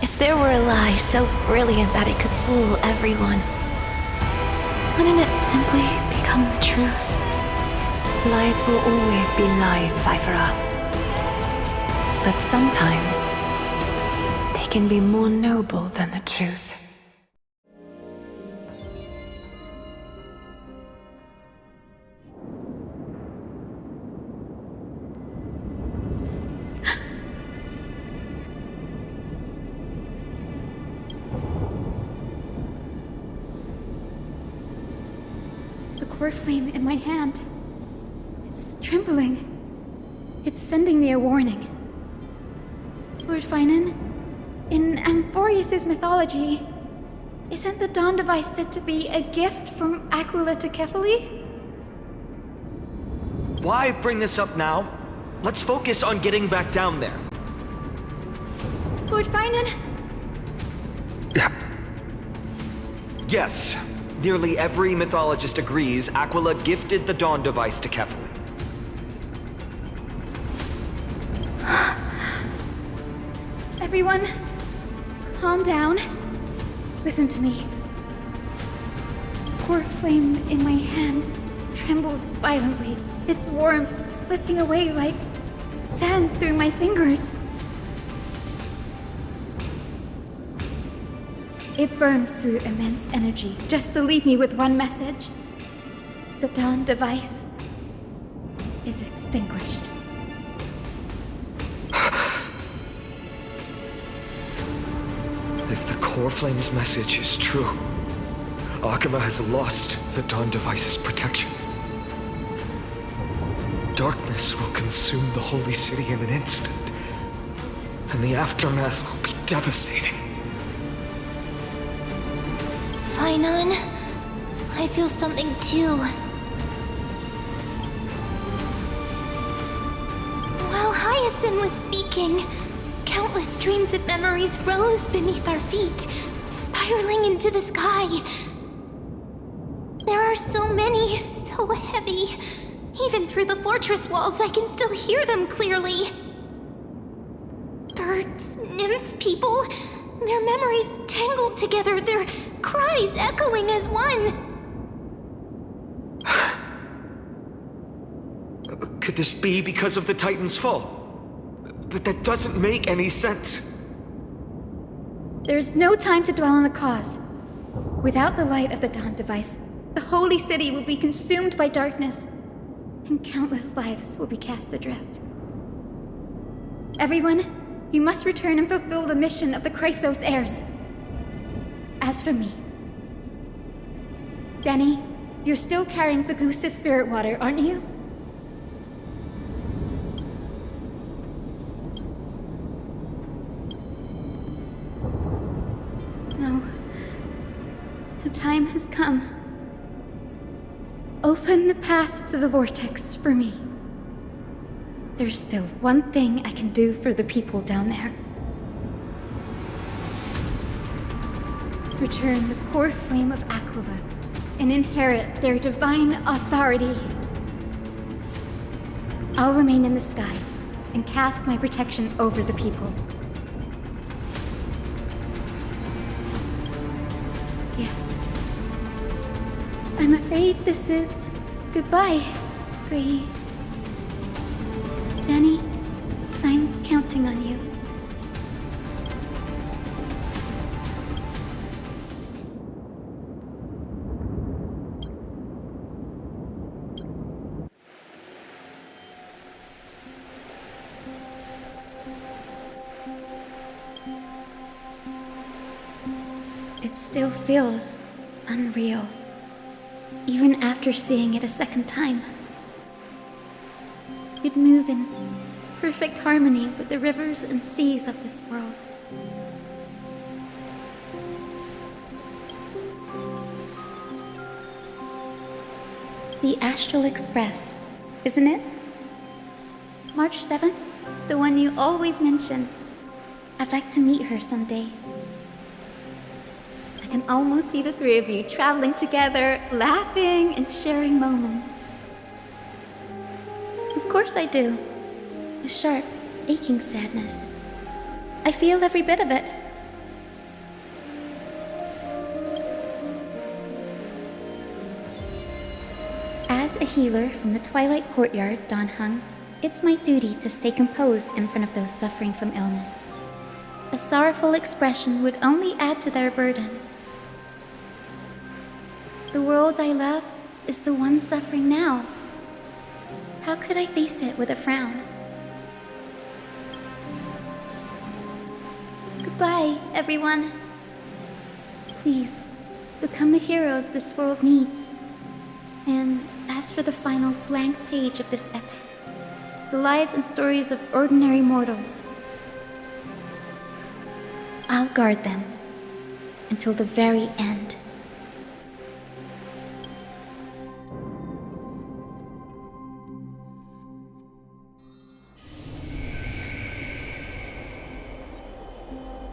If there were a lie so brilliant that it could fool everyone, wouldn't it simply become the truth? Lies will always be lies, Cypher. But sometimes, they can be more noble than the truth. The core flame in my hand. It's trembling. It's sending me a warning. Lord Finan, in Amphorius' mythology, isn't the Dawn device said to be a gift from Aquila to Kefali? Why bring this up now? Let's focus on getting back down there. Lord Finan? Yes. Nearly every mythologist agrees Aquila gifted the Dawn device to Kefali. Everyone, calm down. Listen to me. The core flame in my hand trembles violently, its warmth slipping away like sand through my fingers. It burned through immense energy just to leave me with one message. The Dawn device is extinguished. If the core flame's message is true, Akima has lost the Dawn device's protection. Darkness will consume the holy city in an instant, and the aftermath will be devastating. Finan, I feel something too. While Hyacinth was speaking, countless streams of memories rose beneath our feet, spiraling into the sky. There are so many, so heavy. Even through the fortress walls, I can still hear them clearly. Birds, nymphs, people, their memories tangled together, their cries echoing as one. Could this be because of the Titan's fall? But that doesn't make any sense. There's no time to dwell on the cause. Without the light of the Dawn device, the holy city will be consumed by darkness, and countless lives will be cast adrift. Everyone, you must return and fulfill the mission of the Chrysos heirs. As for me, Denny, you're still carrying the Gusta's spirit water, aren't you? No. The time has come. Open the path to the vortex for me. There's still one thing I can do for the people down there. Return the core flame of Aquila and inherit their divine authority. I'll remain in the sky and cast my protection over the people. Yes. I'm afraid this is goodbye, Grady. Danny, I'm counting on you. It still feels unreal, even after seeing it a second time. You'd move in perfect harmony with the rivers and seas of this world. The Astral Express, isn't it? March 7th, the one you always mention. I'd like to meet her someday. I can almost see the three of you traveling together, laughing and sharing moments. Of course I do. A sharp, aching sadness. I feel every bit of it. As a healer from the Twilight Courtyard, Dan Heng, it's my duty to stay composed in front of those suffering from illness. A sorrowful expression would only add to their burden. The world I love is the one suffering now. How could I face it with a frown? Goodbye, everyone. Please, become the heroes this world needs. And as for the final blank page of this epic, the lives and stories of ordinary mortals, I'll guard them until the very end.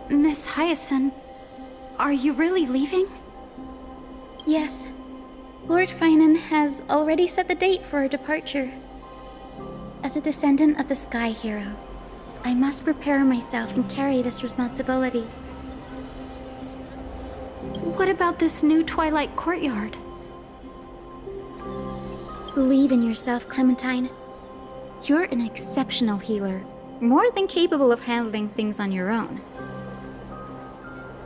Miss Hyacinth, are you really leaving? Yes. Lord Finan has already set the date for our departure. As a descendant of the Sky Hero, I must prepare myself and carry this responsibility. What about this new Twilight Courtyard? Believe in yourself, Clementine. You're an exceptional healer, more than capable of handling things on your own.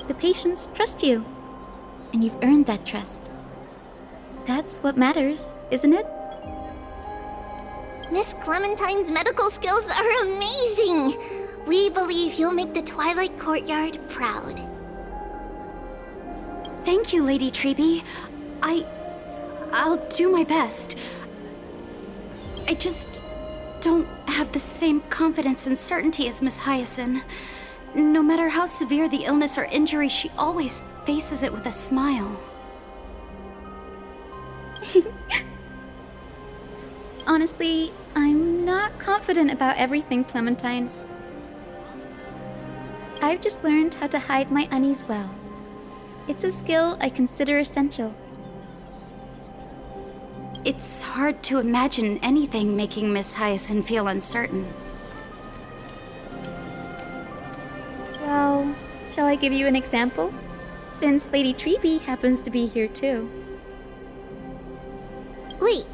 The patients trust you, and you've earned that trust. That's what matters, isn't it? Miss Clementine's medical skills are amazing! We believe you'll make the Twilight Courtyard proud. Thank you, Lady Treby. I'll do my best. I just don't have the same confidence and certainty as Miss Hyacinth. No matter how severe the illness or injury, she always faces it with a smile. Honestly, I'm not confident about everything, Clementine. I've just learned how to hide my unease well. It's a skill I consider essential. It's hard to imagine anything making Miss Hyacinth feel uncertain. Well, shall I give you an example? Since Lady Treby happens to be here too. Wait,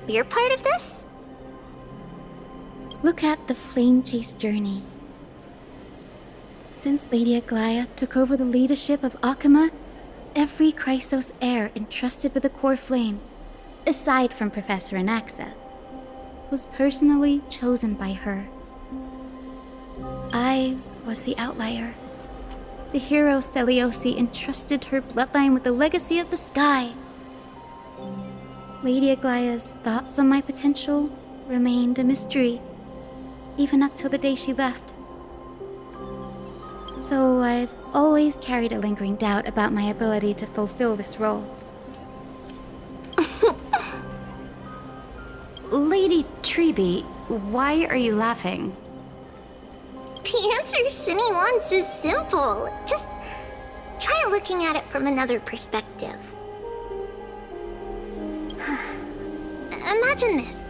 we're part of this? Look at the Flame Chase journey. Since Lady Aglaya took over the leadership of Akama, every Chrysos heir entrusted with the core flame, aside from Professor Anaxa, was personally chosen by her. I was the outlier. The hero Celiosi entrusted her bloodline with the legacy of the sky. Lady Aglaya's thoughts on my potential remained a mystery, even up till the day she left. So I've always carried a lingering doubt about my ability to fulfill this role. Lady Treby, why are you laughing? The answer Cindy wants is simple. Just try looking at it from another perspective. Imagine this.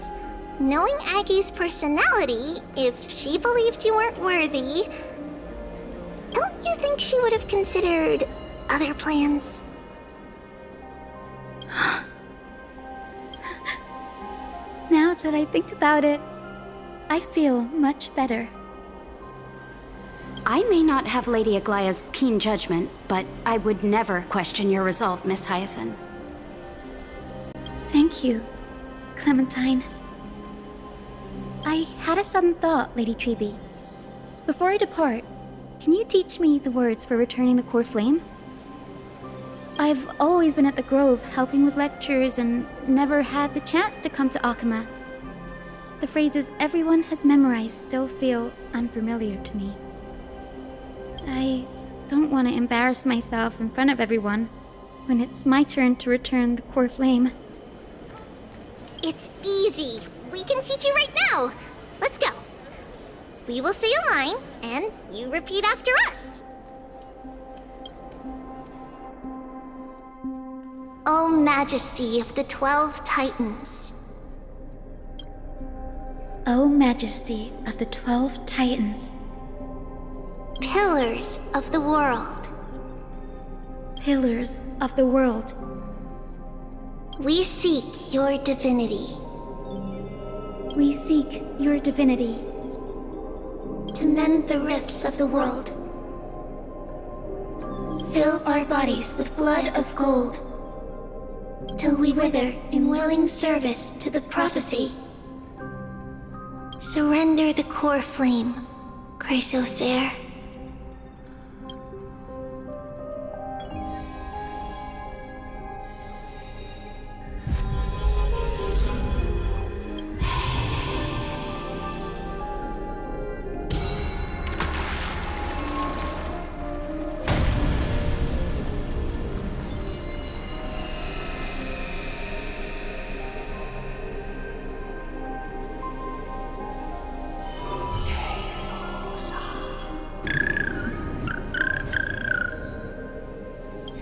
Knowing Aggie's personality, if she believed you weren't worthy, don't you think she would have considered other plans? Now that I think about it, I feel much better. I may not have Lady Aglaya's keen judgment, but I would never question your resolve, Miss Hyacinth. Thank you, Clementine. I had a sudden thought, Lady Treby. Before I depart, can you teach me the words for returning the core flame? I've always been at the Grove helping with lectures and never had the chance to come to Akama. The phrases everyone has memorized still feel unfamiliar to me. I don't want to embarrass myself in front of everyone when it's my turn to return the core flame. It's easy. We can teach you right now. Let's go. We will say a line, and you repeat after us. O Majesty of the 12 Titans. O Majesty of the 12 Titans. Pillars of the world. Pillars of the world. We seek your divinity. We seek your divinity. To mend the rifts of the world. Fill our bodies with blood of gold. Till we wither in willing service to the prophecy. Surrender the core flame, Chrysosair.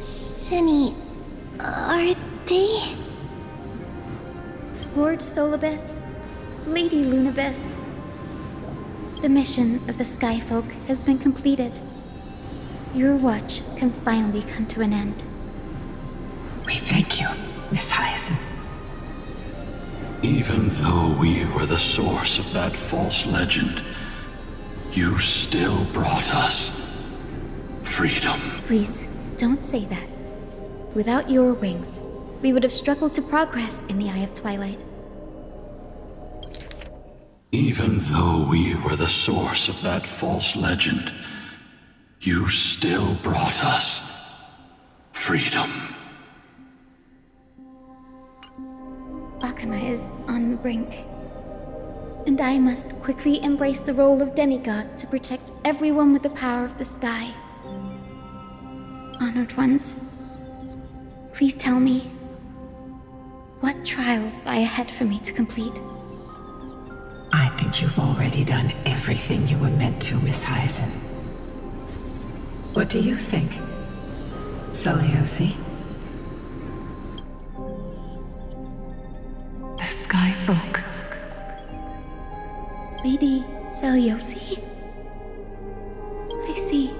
Cinny, are they? Lord Solibus, Lady Lunabis. The mission of the Skyfolk has been completed. Your watch can finally come to an end. We thank you, Miss Hyacinth. Even though we were the source of that false legend, you still brought us freedom. Please, don't say that. Without your wings, we would have struggled to progress in the Eye of Twilight. Even though we were the source of that false legend, you still brought us freedom. Akama is on the brink, and I must quickly embrace the role of demigod to protect everyone with the power of the sky. Honored ones, please tell me, what trials lie ahead for me to complete? I think you've already done everything you were meant to, Miss Hyacinth. What do you think, Seliosi? The Skyfolk. Lady Seliosi? I see.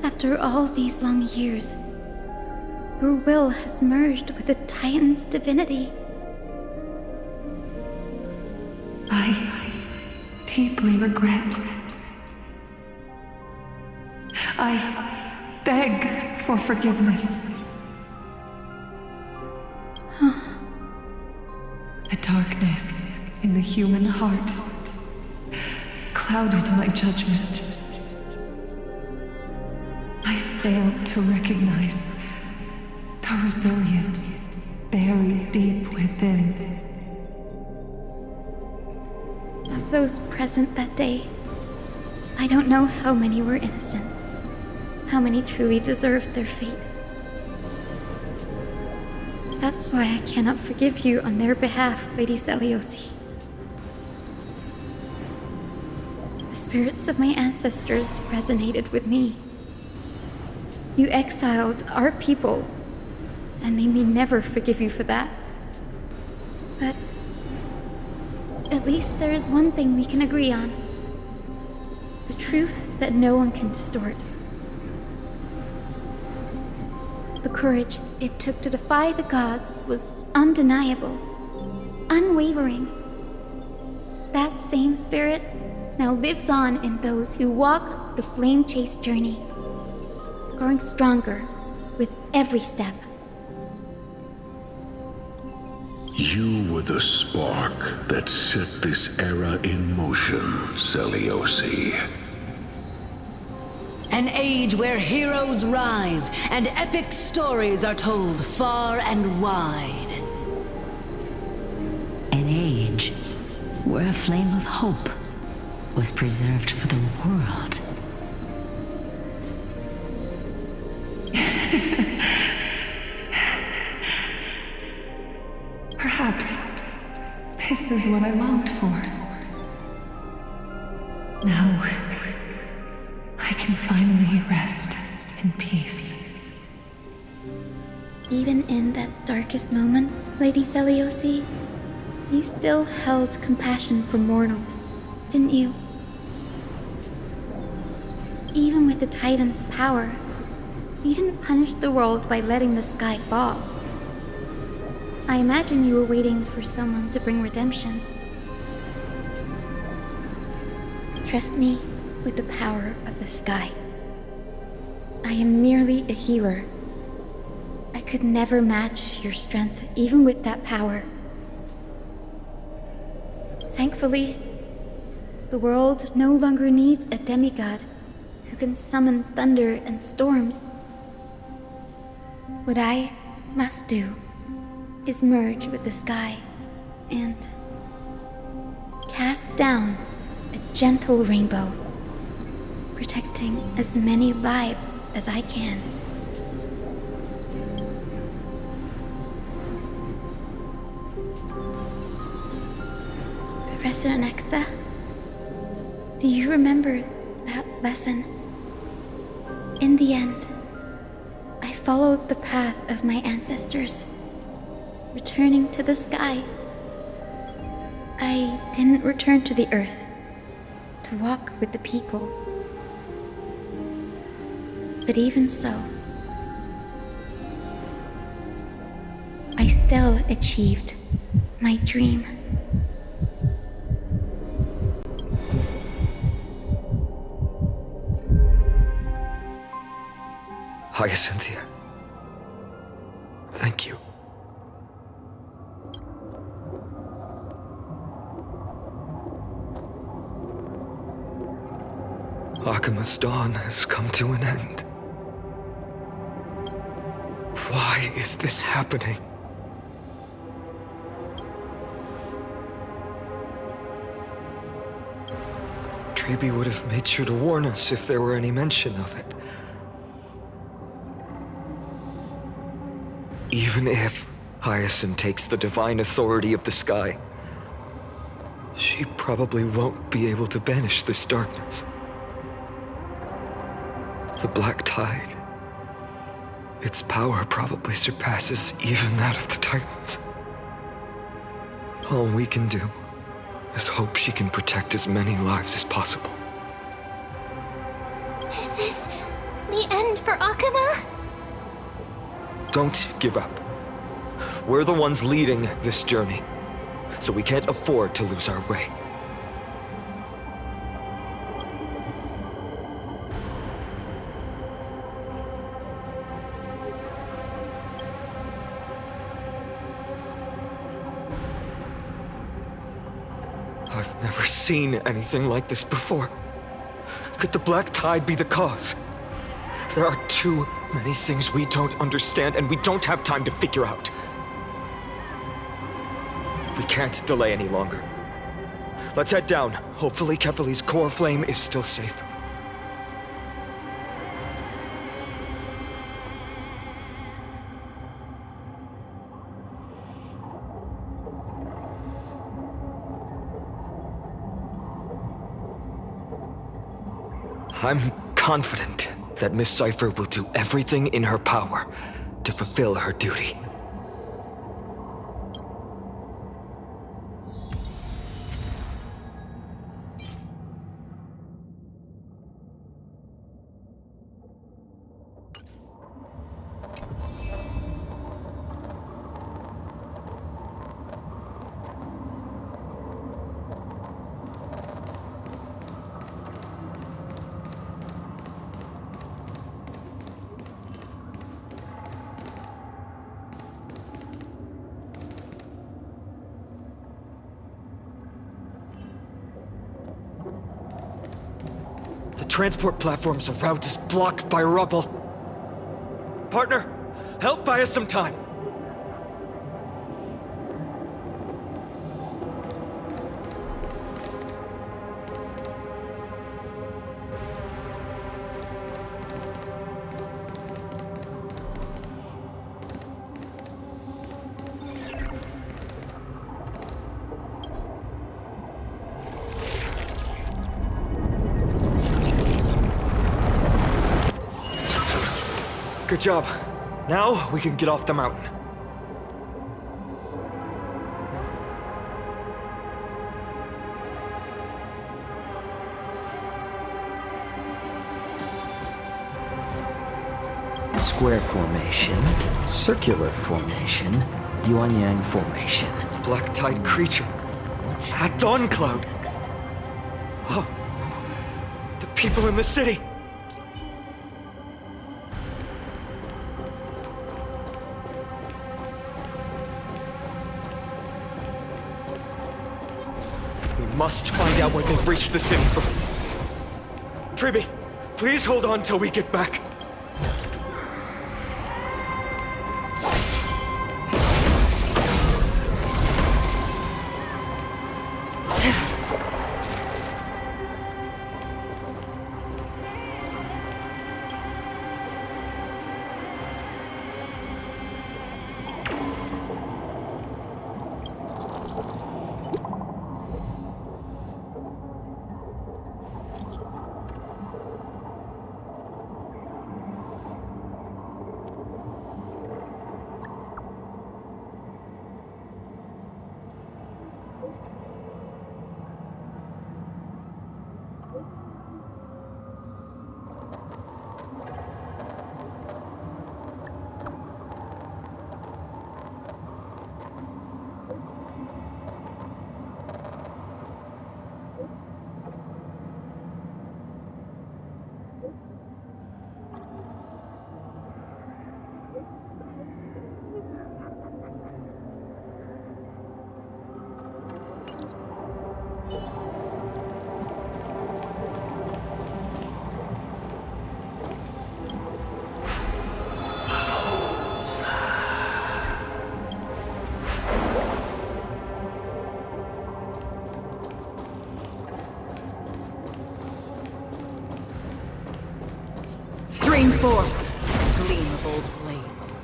After all these long years, your will has merged with the Titan's divinity. I deeply regret. I beg for forgiveness. The darkness in the human heart clouded my judgment. I failed to recognize the resilience buried deep within. Of those present that day, I don't know how many were innocent, how many truly deserved their fate. That's why I cannot forgive you on their behalf, Lady Seliosi. The spirits of my ancestors resonated with me. You exiled our people, and they may never forgive you for that. But at least there is one thing we can agree on. The truth that no one can distort. The courage it took to defy the gods was undeniable, unwavering. That same spirit now lives on in those who walk the flame chase journey, growing stronger with every step. You were the spark that set this era in motion, Seliosi. an age where heroes rise and epic stories are told far and wide. An age where a flame of hope was preserved for the world. Perhaps this is what I longed for. Now, I can finally rest in peace. Even in that darkest moment, Lady Celiosi, you still held compassion for mortals, didn't you? Even with the Titan's power, you didn't punish the world by letting the sky fall. I imagine you were waiting for someone to bring redemption. Trust me with the power of the sky. I am merely a healer. I could never match your strength, even with that power. Thankfully, the world no longer needs a demigod who can summon thunder and storms. What I must do is merge with the sky and cast down a gentle rainbow, protecting as many lives as I can. Professor Nexa, do you remember that lesson? In the end, I followed the path of my ancestors, returning to the sky. I didn't return to the earth to walk with the people. But even so, I still achieved my dream. Hyacinthia. Thank you. Akima's dawn has come to an end. Why is this happening? Treeby would have made sure to warn us if there were any mention of it. Even if Hyacinth takes the divine authority of the sky, she probably won't be able to banish this darkness. The Black Tide, its power probably surpasses even that of the Titans. All we can do is hope she can protect as many lives as possible. Is this the end for Akuma? Don't give up. We're the ones leading this journey, so we can't afford to lose our way. I've never seen anything like this before. Could the Black Tide be the cause? There are too many things we don't understand, and we don't have time to figure out. We can't delay any longer. Let's head down. Hopefully Kefali's core flame is still safe. I'm confident that Miss Cipher will do everything in her power to fulfill her duty. transport platform's route is blocked by rubble. Partner, help buy us some time. Good job. Now we can get off the mountain. Square formation, circular formation, yuan-yang formation. Black Tide creature. At Dawn Cloud. Oh. The people in the city. We must find out where they've reached the city from. Triby, please hold on till we get back. Stream 4. Gleam of old blades.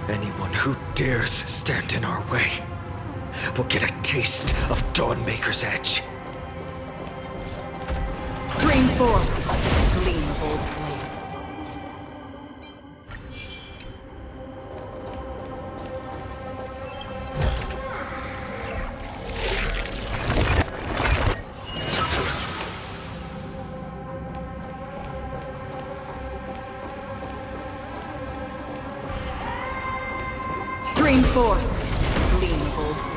Anyone who dares stand in our way will get a taste of Dawnmaker's edge. Stream 4. Gleam of old blades. Stream 4. Gleam of old blades.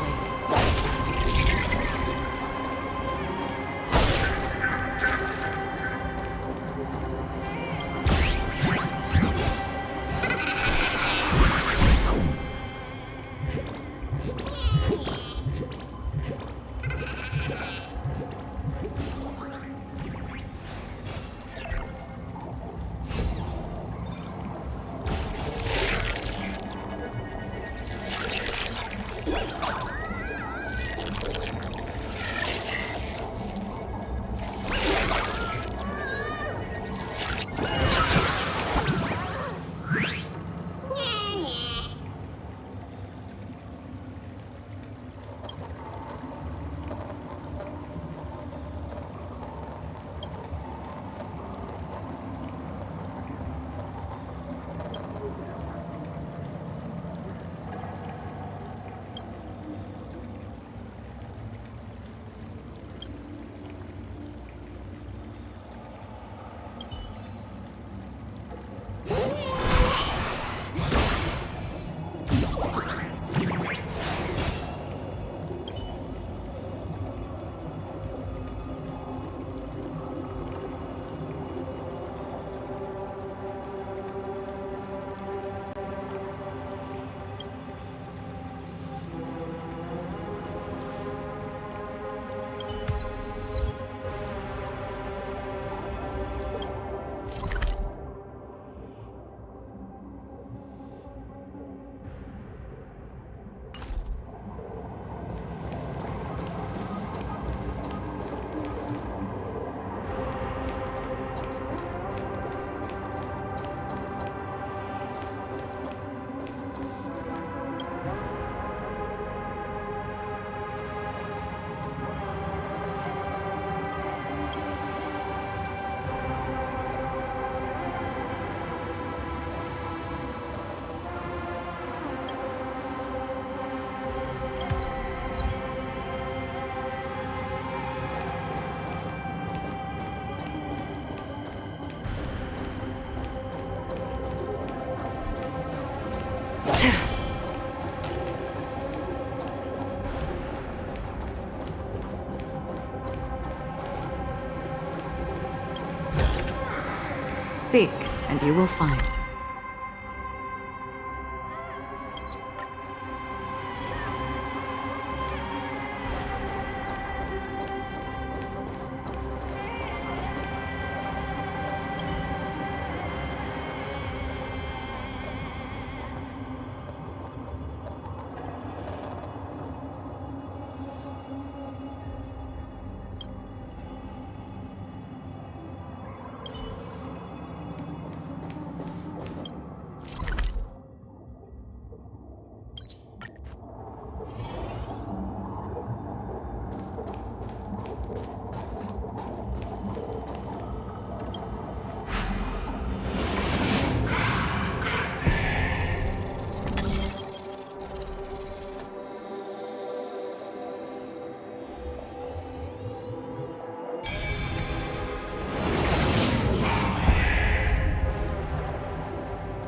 Seek, and you will find.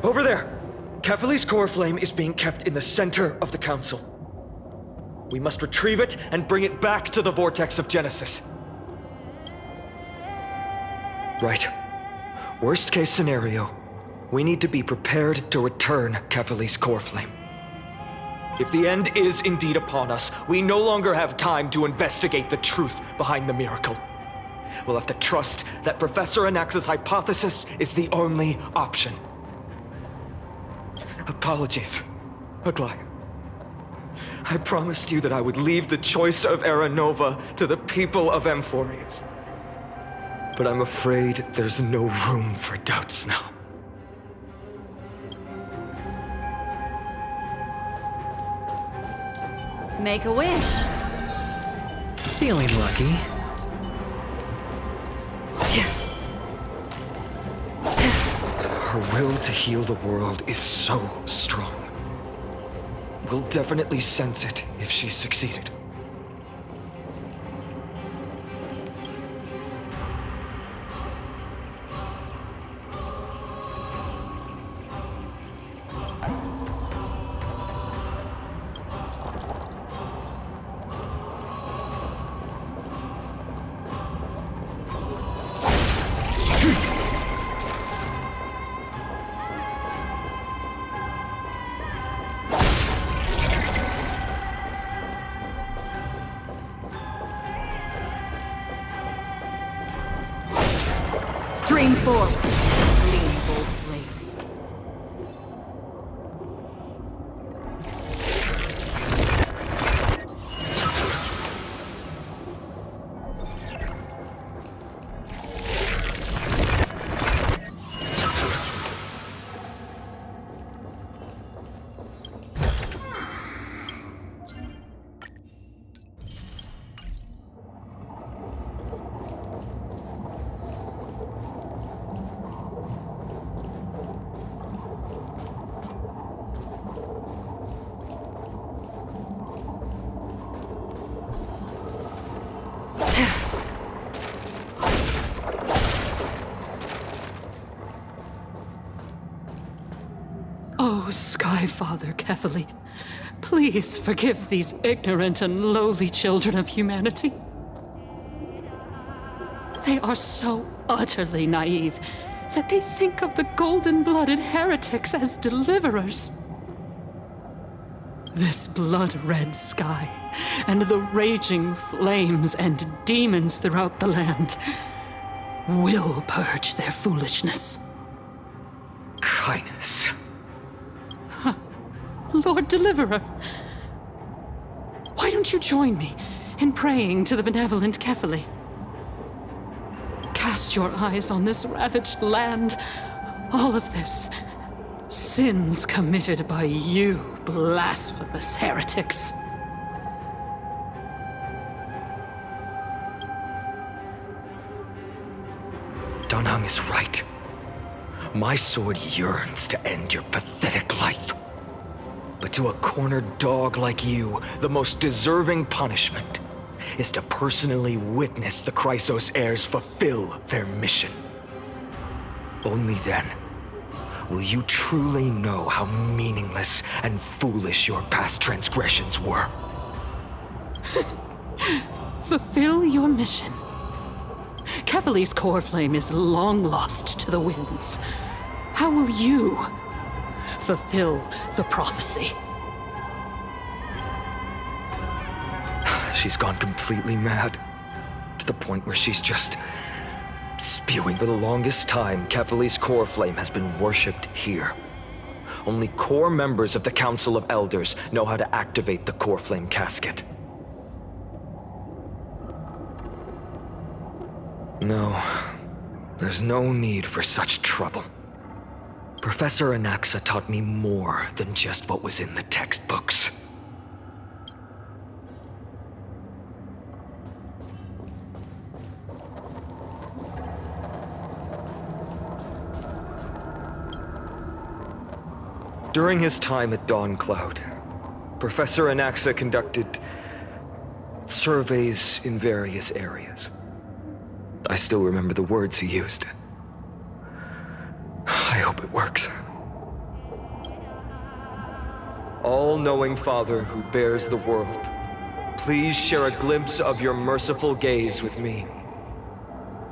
Over there! Kefali's core flame is being kept in the center of the council. We must retrieve it and bring it back to the vortex of Genesis. Right. Worst case scenario, we need to be prepared to return Kefali's core flame. If the end is indeed upon us, we no longer have time to investigate the truth behind the miracle. We'll have to trust that Professor Anax's hypothesis is the only option. Apologies, Aglaia. I promised you that I would leave the choice of Era Nova to the people of Amphorians. But I'm afraid there's no room for doubts now. Make a wish. Feeling lucky. Her will to heal the world is so strong. We'll definitely sense it if she's succeeded. Stream forward. Lean both blades. Oh, Skyfather Kefali, please forgive these ignorant and lowly children of humanity. They are so utterly naive that they think of the golden-blooded heretics as deliverers. This blood-red sky and the raging flames and demons throughout the land will purge their foolishness. Kindness. Lord Deliverer, why don't you join me in praying to the benevolent Kefali? Cast your eyes on this ravaged land. All of this, sins committed by you, blasphemous heretics. Danhang is right. My sword yearns to end your pathetic life. But to a cornered dog like you, the most deserving punishment is to personally witness the Chrysos heirs fulfill their mission. Only then will you truly know how meaningless and foolish your past transgressions were. Fulfill your mission. Kevali's core flame is long lost to the winds. How will you fulfill the prophecy? She's gone completely mad. To the point where she's just spewing. For the longest time, Kevali's core flame has been worshipped here. Only core members of the Council of Elders know how to activate the core flame casket. No, there's no need for such trouble. Professor Anaxa taught me more than just what was in the textbooks. During his time at Dawn Cloud, Professor Anaxa conducted surveys in various areas. I still remember the words he used. I hope it works. All-knowing Father who bears the world, please share a glimpse of your merciful gaze with me.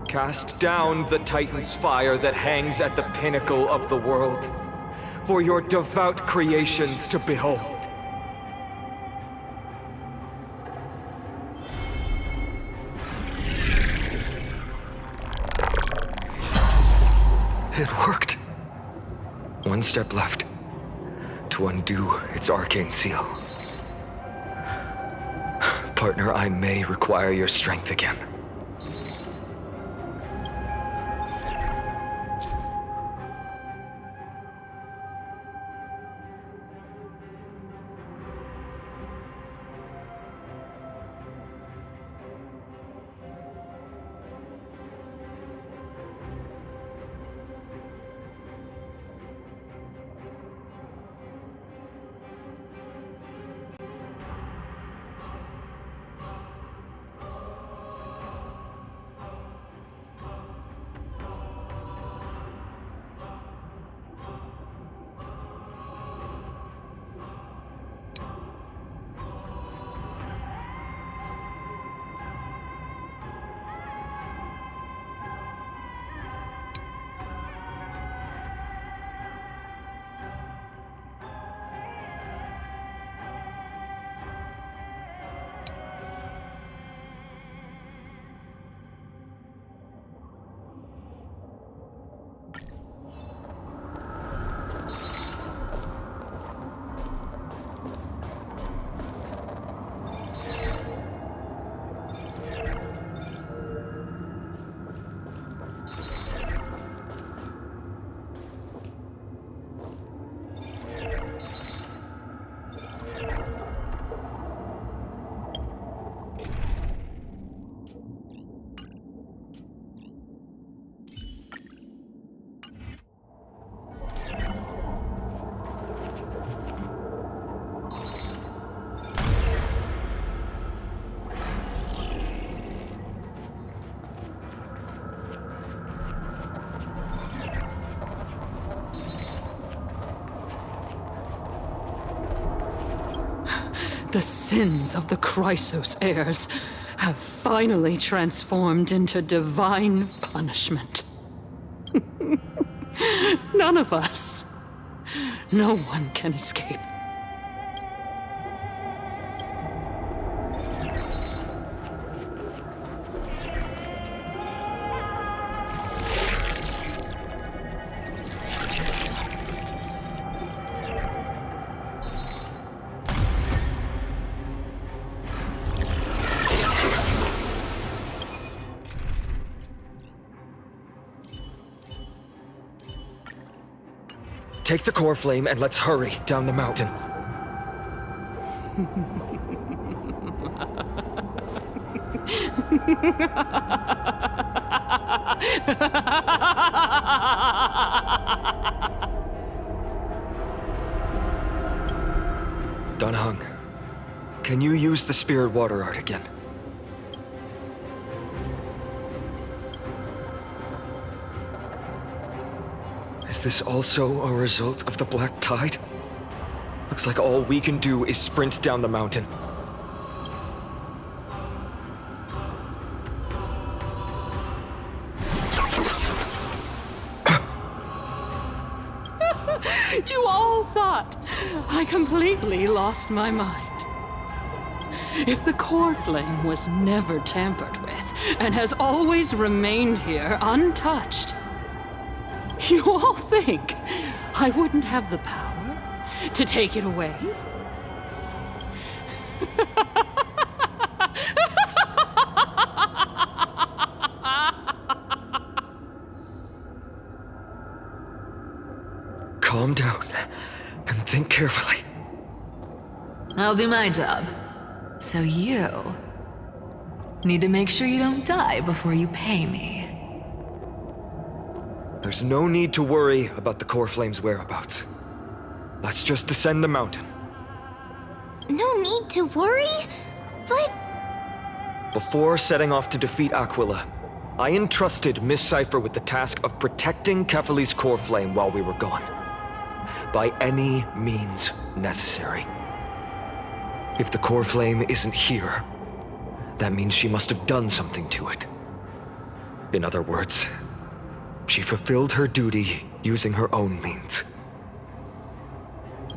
Cast down the Titan's fire that hangs at the pinnacle of the world, for your devout creations to behold. It worked. One step left to undo its arcane seal. Partner, I may require your strength again. The sins of the Chrysos heirs have finally transformed into divine punishment. None of us, no one can escape. Take the core flame and let's hurry down the mountain. Donahung, can you use the spirit water art again? Is this also a result of the Black Tide? Looks like all we can do is sprint down the mountain. I completely lost my mind. If the core flame was never tampered with and has always remained here untouched, you all think I wouldn't have the power to take it away? Calm down and think carefully. I'll do my job. So you need to make sure you don't die before you pay me. There's no need to worry about the core flame's whereabouts. Let's just descend the mountain. No need to worry, but... Before setting off to defeat Aquila, I entrusted Miss Cipher with the task of protecting Kefali's core flame while we were gone. By any means necessary. If the core flame isn't here, that means she must have done something to it. In other words, she fulfilled her duty using her own means.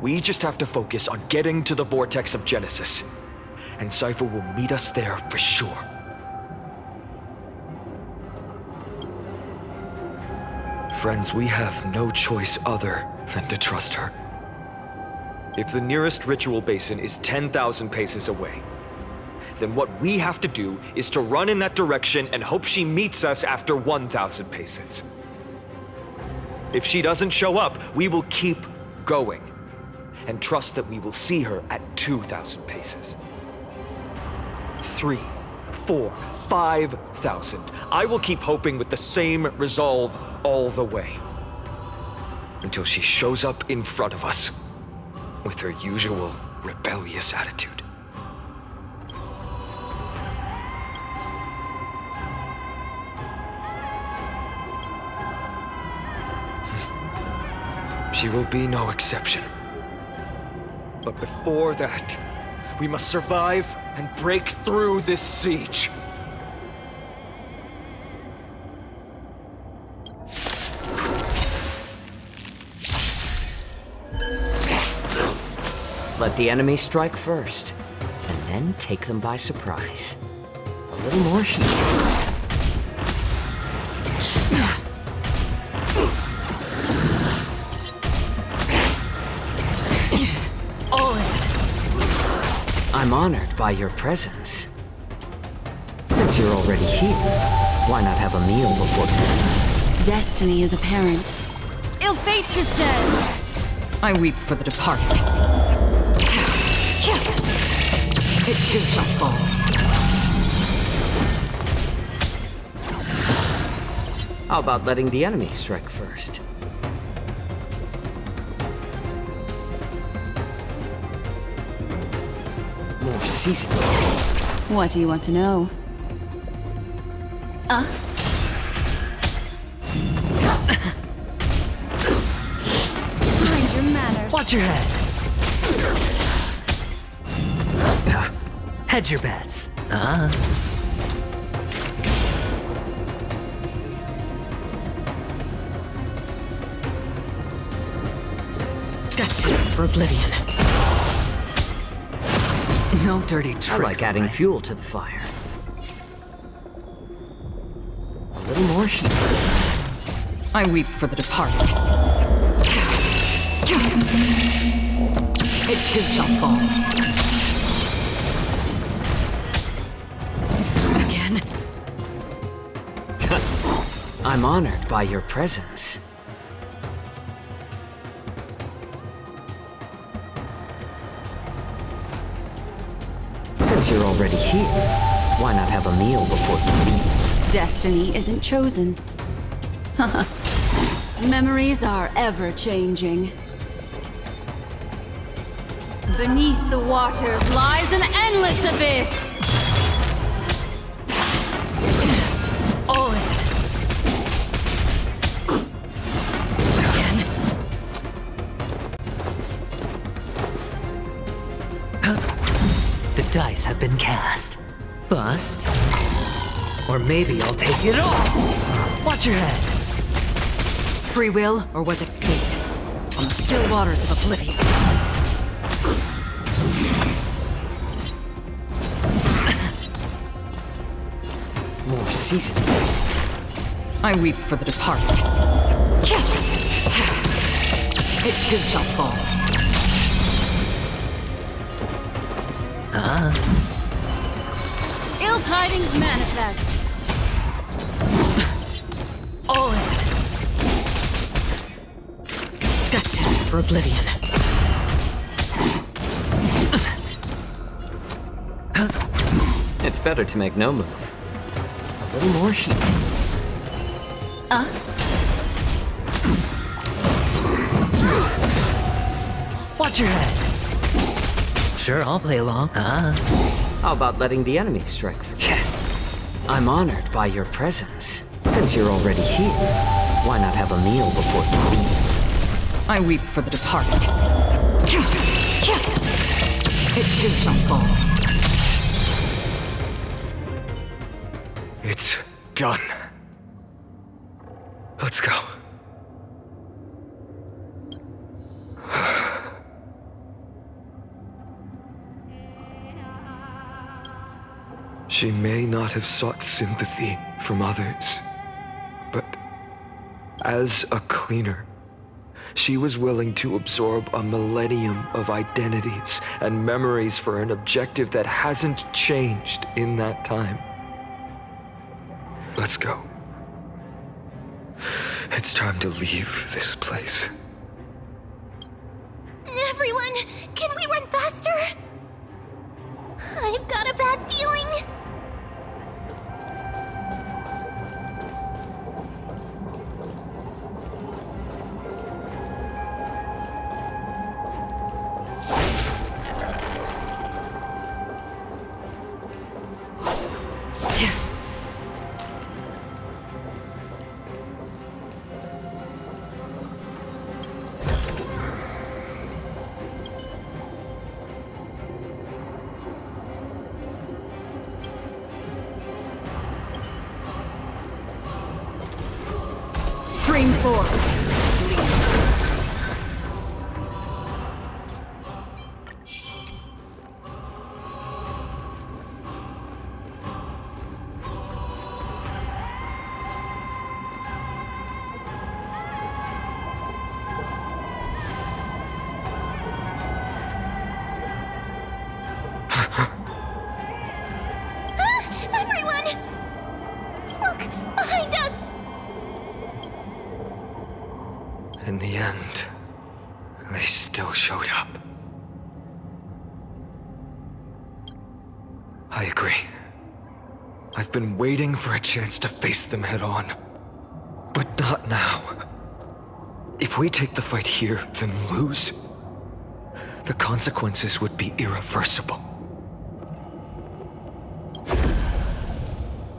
We just have to focus on getting to the vortex of Genesis, and Cipher will meet us there for sure. Friends, we have no choice other than to trust her. If the nearest ritual basin is 10,000 paces away, then what we have to do is to run in that direction and hope she meets us after 1,000 paces. If she doesn't show up, we will keep going and trust that we will see her at 2,000 paces. 3, 4, 5,000. I will keep hoping with the same resolve all the way until she shows up in front of us with her usual rebellious attitude. She will be no exception. But before that, we must survive and break through this siege. Let the enemy strike first, and then take them by surprise. A little more heat. I'm honored by your presence. Since you're already here, why not have a meal before dinner? Destiny is apparent. Ill fate descends! I weep for the departed. It too shall fall. How about letting the enemy strike first? More seasoning. What do you want to know? Mind your manners. Watch your head. Hedge your bets. Destined for oblivion. No dirty tricks. I like adding fuel to the fire. A little more heat. I weep for the departed. It too shall fall. Again. I'm honored by your presence. Since you're already here, why not have a meal before you leave? Destiny isn't chosen. Memories are ever-changing. Beneath the waters lies an endless abyss! The dice have been cast. Bust. Or maybe I'll take it all. Watch your head. Free will, or was it fate? On the still waters of oblivion. More seasoned. I weep for the departed. It too shall fall. Ill tidings manifest. All in. Destined for oblivion. It's better to make no move. A little more heat. Watch your head. Sure, I'll play along. How about letting the enemy strike first? I'm honored by your presence. Since you're already here, why not have a meal before you leave? I weep for the departed. It too shall fall. It's done. Let's go. She may not have sought sympathy from others, but as a cleaner, she was willing to absorb a millennium of identities and memories for an objective that hasn't changed in that time. Let's go. It's time to leave this place. Everyone, can we run faster? I've got a bad feeling. Stream 4. Everyone! Look, behind us! In the end, they still showed up. I agree. I've been waiting for a chance to face them head on. But not now. If we take the fight here, then lose, the consequences would be irreversible.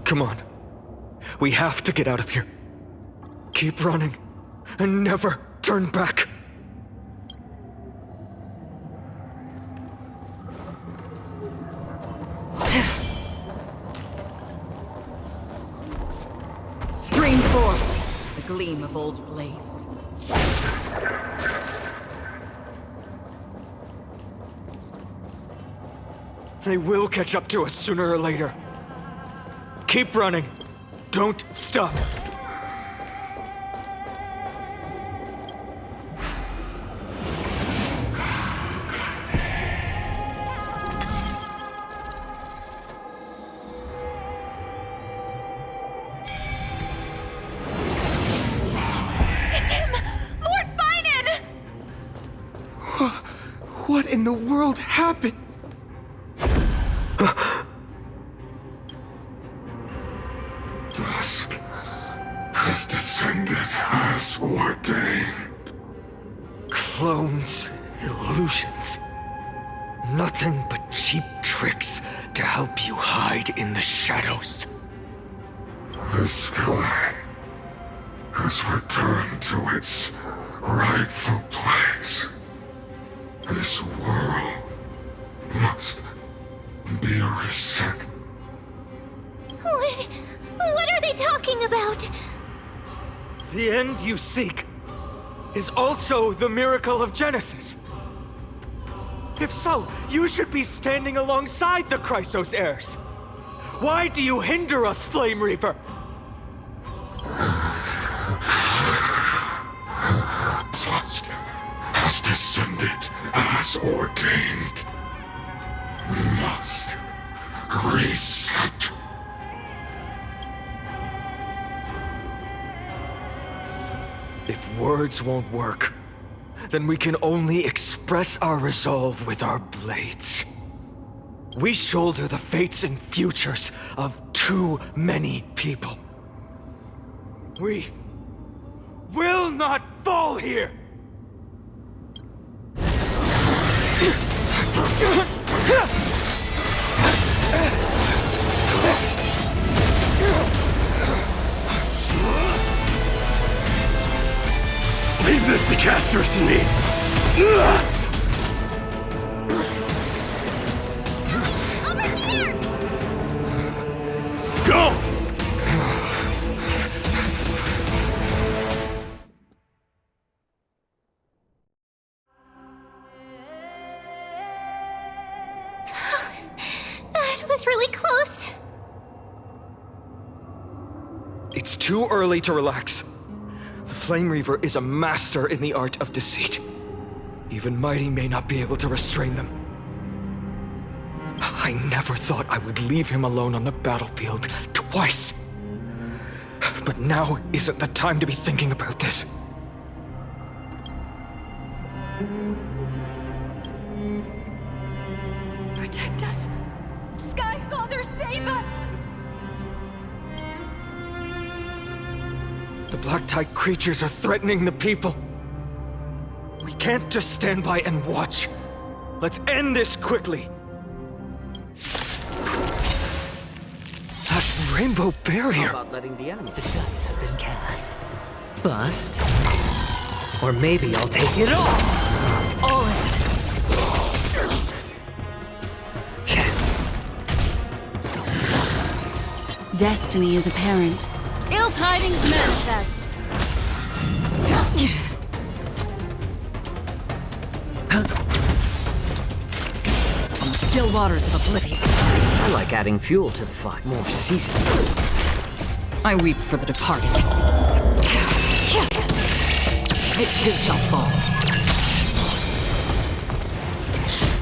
Come on. We have to get out of here. Keep running. And never turn back. Stream 4. The gleam of old blades. They will catch up to us sooner or later. Keep running. Don't stop. What in the world happened? Dusk has descended as ordained. Clones, illusions. Nothing but cheap tricks to help you hide in the shadows. The sky has returned to its rightful place. This world must be reset. What are they talking about? The end you seek is also the miracle of Genesis. If so, you should be standing alongside the Chrysos heirs. Why do you hinder us, Flame Reaver? Dusk has descended as ordained. We must reset. If words won't work, then we can only express our resolve with our blades. We shoulder the fates and futures of too many people. We will not fall here! Leave this to Casters and me! Over here! Go! That was really close. It's too early to relax. The Flame Reaver is a master in the art of deceit. Even Mighty may not be able to restrain them. I never thought I would leave him alone on the battlefield twice. But now isn't the time to be thinking about this. Protect us! Skyfather, save us! The Black Tide creatures are threatening the people. We can't just stand by and watch. Let's end this quickly. That rainbow barrier. How about letting the enemy? The dice have been cast. Bust. Or maybe I'll take it all in. Destiny is apparent. Ill tidings manifest. On the still waters of oblivion. I like adding fuel to the fire. More seasoning. I weep for the departed. It too shall fall.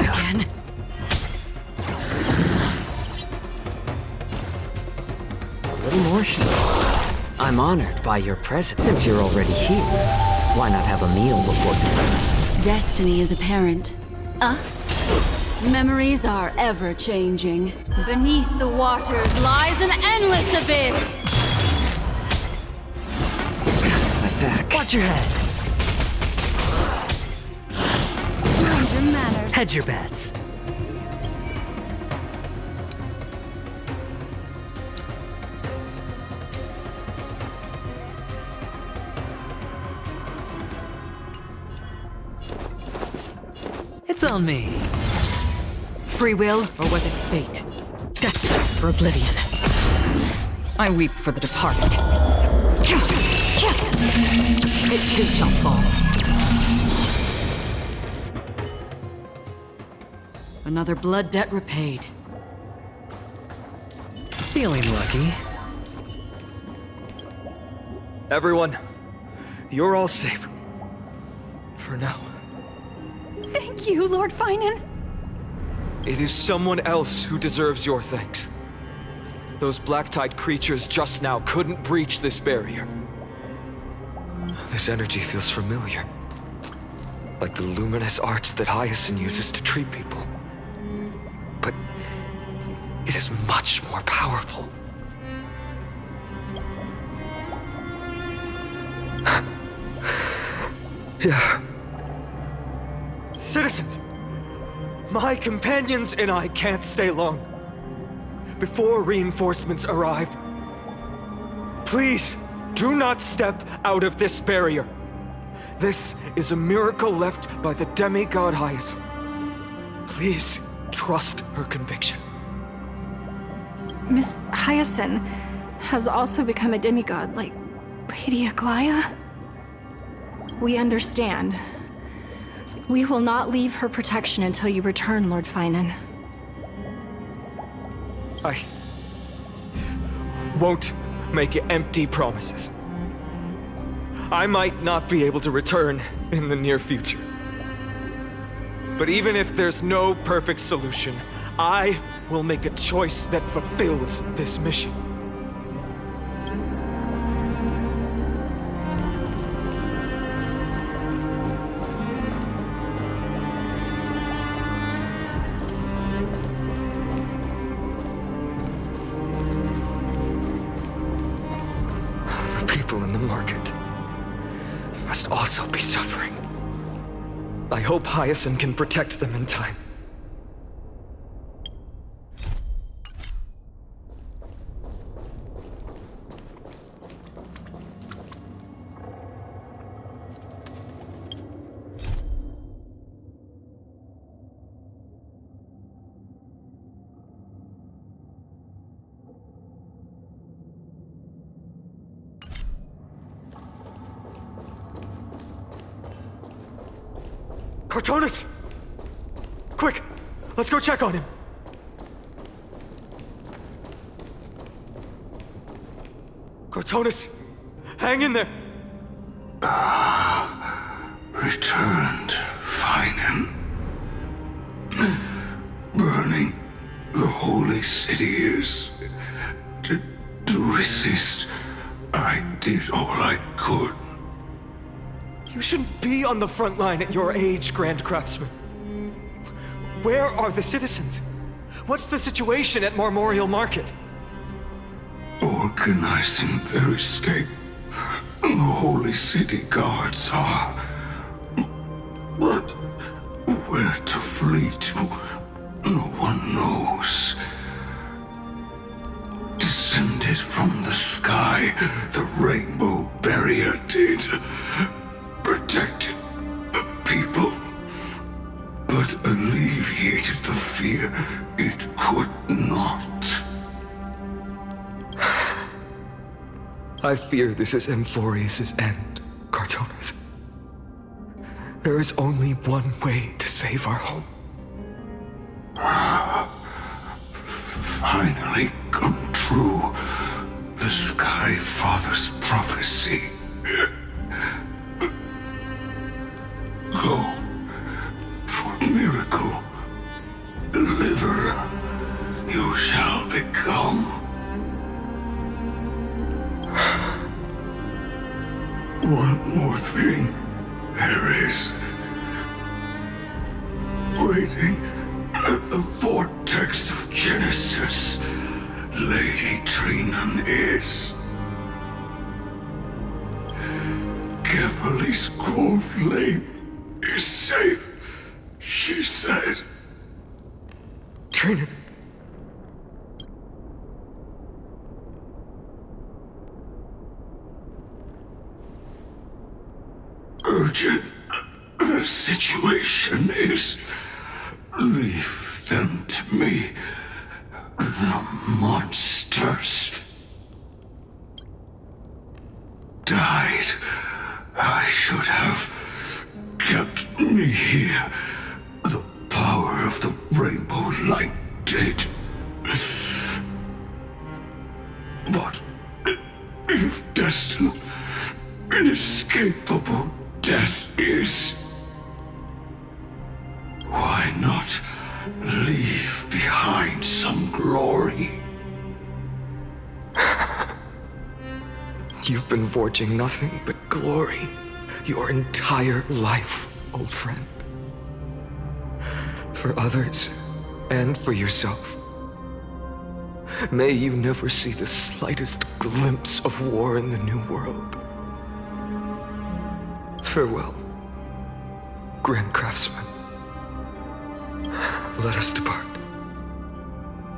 Again. A little more heat. I'm honored by your presence. Since you're already here, why not have a meal before you leave? Destiny is apparent. Memories are ever-changing. Beneath the waters lies an endless abyss! My back. Watch your head. Mind your manners. Hedge your bets. It's on me. Free will, or was it fate? Destined for oblivion. I weep for the departed. It too shall fall. Another blood debt repaid. Feeling lucky. Everyone, you're all safe. For now. Thank you, Lord Finan. It is someone else who deserves your thanks. Those Black Tide creatures just now couldn't breach this barrier. This energy feels familiar. Like the luminous arts that Hyacinth uses to treat people. But it is much more powerful. Yeah. Citizens! My companions and I can't stay long. Before reinforcements arrive, please do not step out of this barrier. This is a miracle left by the demigod Hyacinth. Please trust her conviction. Miss Hyacinth has also become a demigod, like Lady Aglaya. We understand. We will not leave her protection until you return, Lord Finan. I won't make empty promises. I might not be able to return in the near future. But even if there's no perfect solution, I will make a choice that fulfills this mission. The people in the market must also be suffering. I hope Hyacinth can protect them in time. Cartonis! Quick! Let's go check on him! Cartonis! Hang in there! Returned, Finan. Burning the holy city is... To resist, I did all I could. You shouldn't be on the front line at your age, Grand Craftsman. Where are the citizens? What's the situation at Memorial Market? Organizing their escape. The holy city guards are... But where to flee to, no one knows. Descended from the sky, the rainbow barrier did. Protected people, but alleviated the fear it could not. I fear this is Amphorius' end, Cartonis. There is only one way to save our home. Finally come true, the Sky Father's prophecy. Go for miracle. Deliverer, you shall become. One more thing there is. Waiting at the vortex of Genesis, Lady Trinan is. Kevali's cold flame is safe, she said. Trinan. Urgent. The situation is... Leave them to me. The monsters. Died. I should have kept me here. The power of the rainbow light did. But if destined, inescapable death is, why not leave behind some glory? You've been forging nothing but glory your entire life, old friend. For others, and for yourself. May you never see the slightest glimpse of war in the New World. Farewell, Grand Craftsman. Let us depart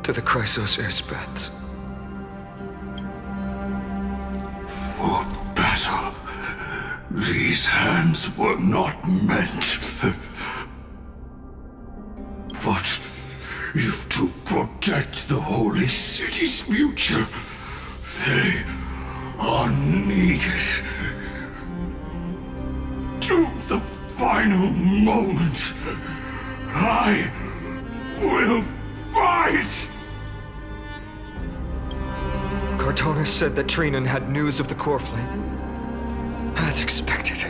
to the Chrysos Air's baths. For battle, these hands were not meant. But if to protect the holy city's future, they are needed. To the final moment, I will fight! Cartona said that Trinan had news of the core flame. As expected,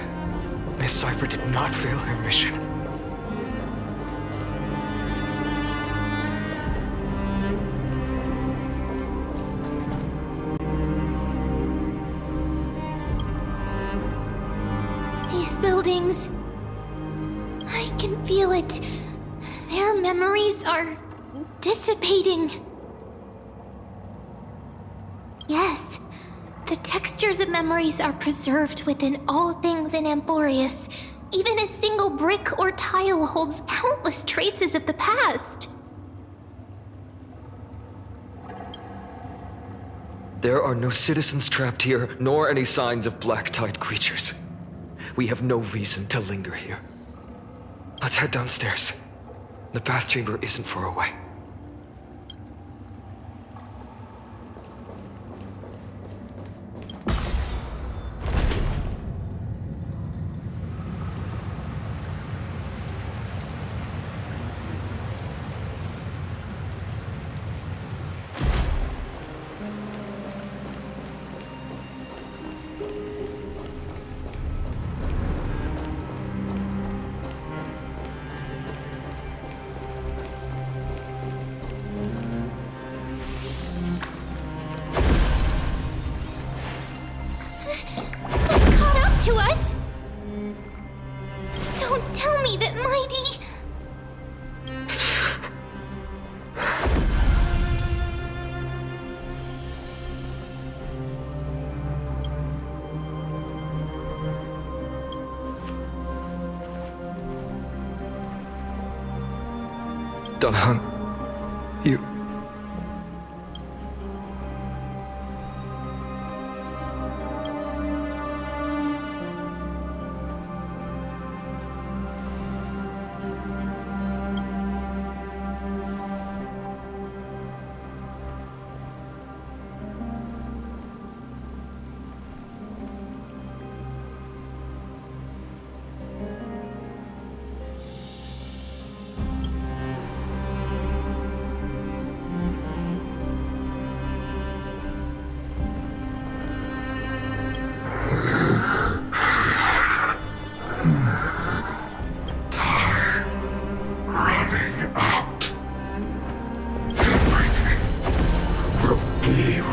Miss Cipher did not fail her mission. These buildings. I can feel it. Their memories are dissipating. Yes, the textures of memories are preserved within all things in Amphorius. Even a single brick or tile holds countless traces of the past. There are no citizens trapped here, nor any signs of black-tide creatures. We have no reason to linger here. Let's head downstairs. The bath chamber isn't far away. To us? Don't tell me that Mighty... Dunhung, you...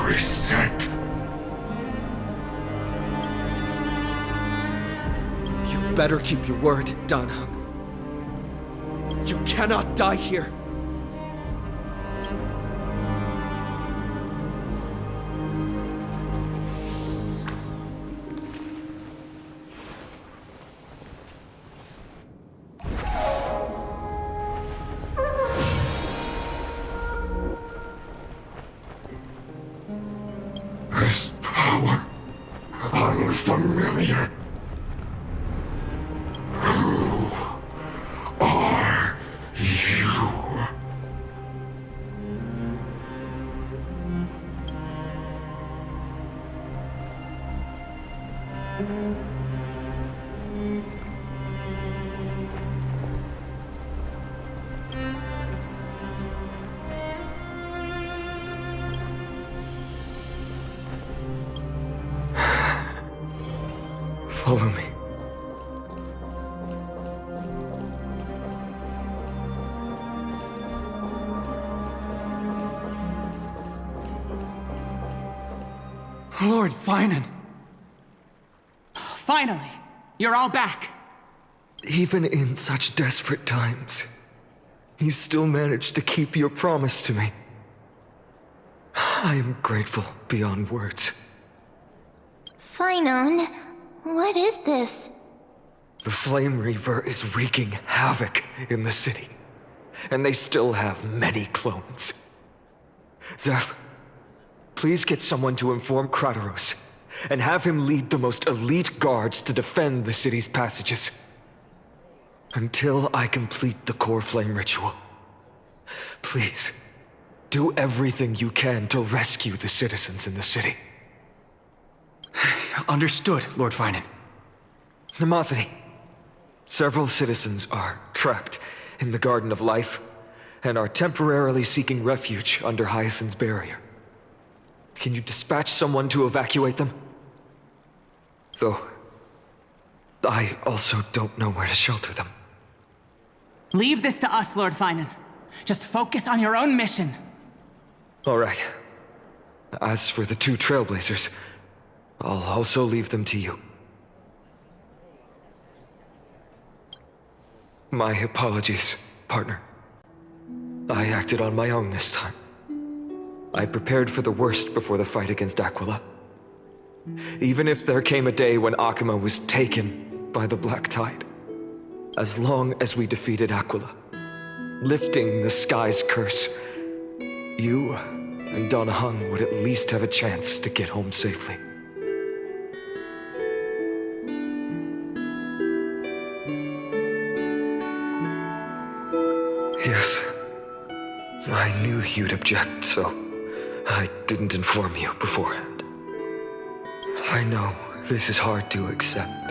Reset. You better keep your word, Danhung. You cannot die here. This power, unfamiliar. Who are you? Follow me. Lord Finan. Finally, you're all back. Even in such desperate times, you still managed to keep your promise to me. I am grateful beyond words. Finan, what is this? The Flame Reaver is wreaking havoc in the city, and they still have many clones. Zeph, please get someone to inform Kratos, and have him lead the most elite guards to defend the city's passages. Until I complete the Core Flame ritual. Please, do everything you can to rescue the citizens in the city. Understood, Lord Finan. Nemazity, Several citizens are trapped in the Garden of Life and are temporarily seeking refuge under Hyacinth's barrier. Can you dispatch someone to evacuate them? Though, I also don't know where to shelter them. Leave this to us, Lord Finan. Just focus on your own mission. All right. As for the two Trailblazers, I'll also leave them to you. My apologies, partner. I acted on my own this time. I prepared for the worst before the fight against Aquila. Even if there came a day when Akuma was taken by the Black Tide, as long as we defeated Aquila, lifting the sky's curse, you and Don Hung would at least have a chance to get home safely. Yes, I knew you'd object, so I didn't inform you beforehand. I know this is hard to accept,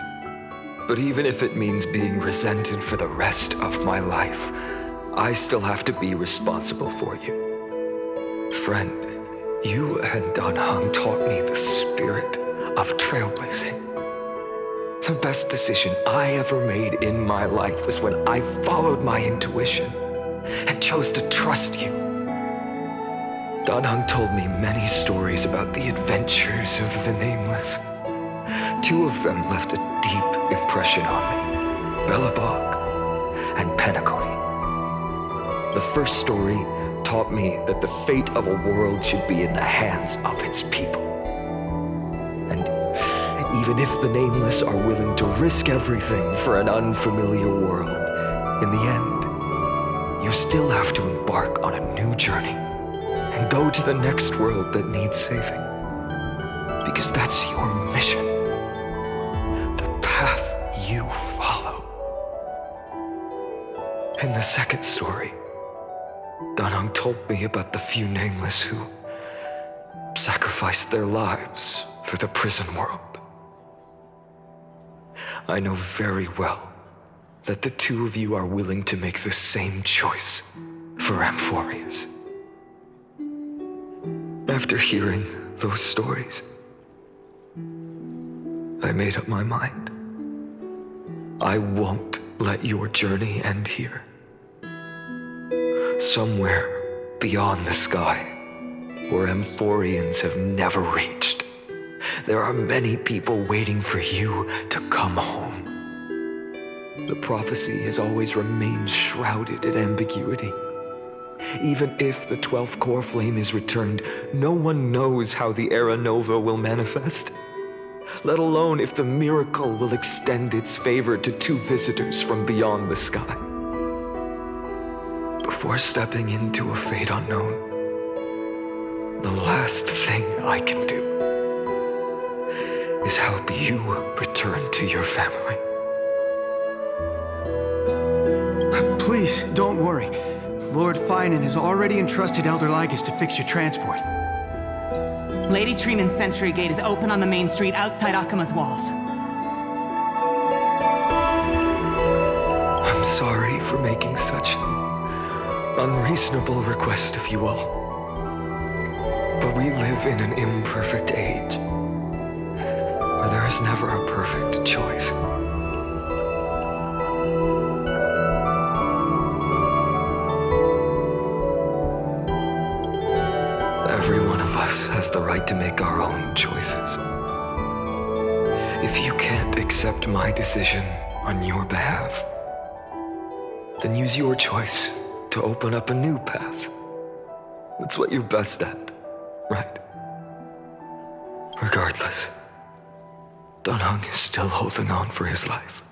but even if it means being resented for the rest of my life, I still have to be responsible for you. Friend, you and Don Hung taught me the spirit of trailblazing. The best decision I ever made in my life was when I followed my intuition and chose to trust you. Don Hung told me many stories about the adventures of the Nameless. Two of them left a deep impression on me, Bellabog and Penacony. The first story taught me that the fate of a world should be in the hands of its people. And even if the Nameless are willing to risk everything for an unfamiliar world, in the end, you still have to embark on a new journey and go to the next world that needs saving. Because that's your mission. The path you follow. In the second story, Don Hung told me about the few Nameless who sacrificed their lives for the prison world. I know very well that the two of you are willing to make the same choice for Amphorius. After hearing those stories, I made up my mind. I won't let your journey end here. Somewhere beyond the sky, where Amphorians have never reached, there are many people waiting for you to come home. The prophecy has always remained shrouded in ambiguity. Even if the 12th core flame is returned, no one knows how the Era Nova will manifest, let alone if the miracle will extend its favor to two visitors from beyond the sky. Before stepping into a fate unknown, the last thing I can do is help you return to your family. Please, don't worry. Lord Finan has already entrusted Elder Lygus to fix your transport. Lady Trinan's sentry gate is open on the main street outside Akuma's walls. I'm sorry for making such an unreasonable request of you all. But we live in an imperfect age, where there is never a perfect choice. Every one of us has the right to make our own choices. If you can't accept my decision on your behalf, then use your choice to open up a new path. That's what you're best at, right? Regardless, Don Hung is still holding on for his life.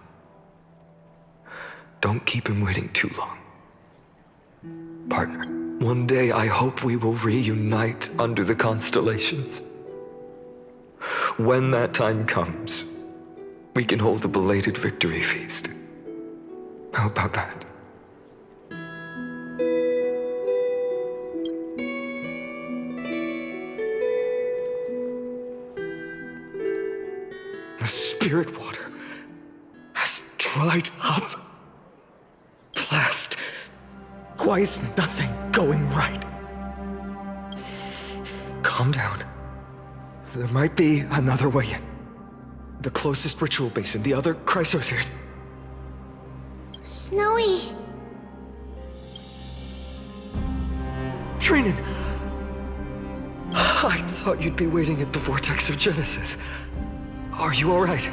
Don't keep him waiting too long. Partner, one day I hope we will reunite under the constellations. When that time comes, we can hold a belated victory feast. How about that? The spirit water has dried up? Blast. Why is nothing going right? Calm down. There might be another way in. The closest ritual basin, the other chrysosirs. Snowy. Trinan! I thought you'd be waiting at the vortex of Genesis. Are you alright?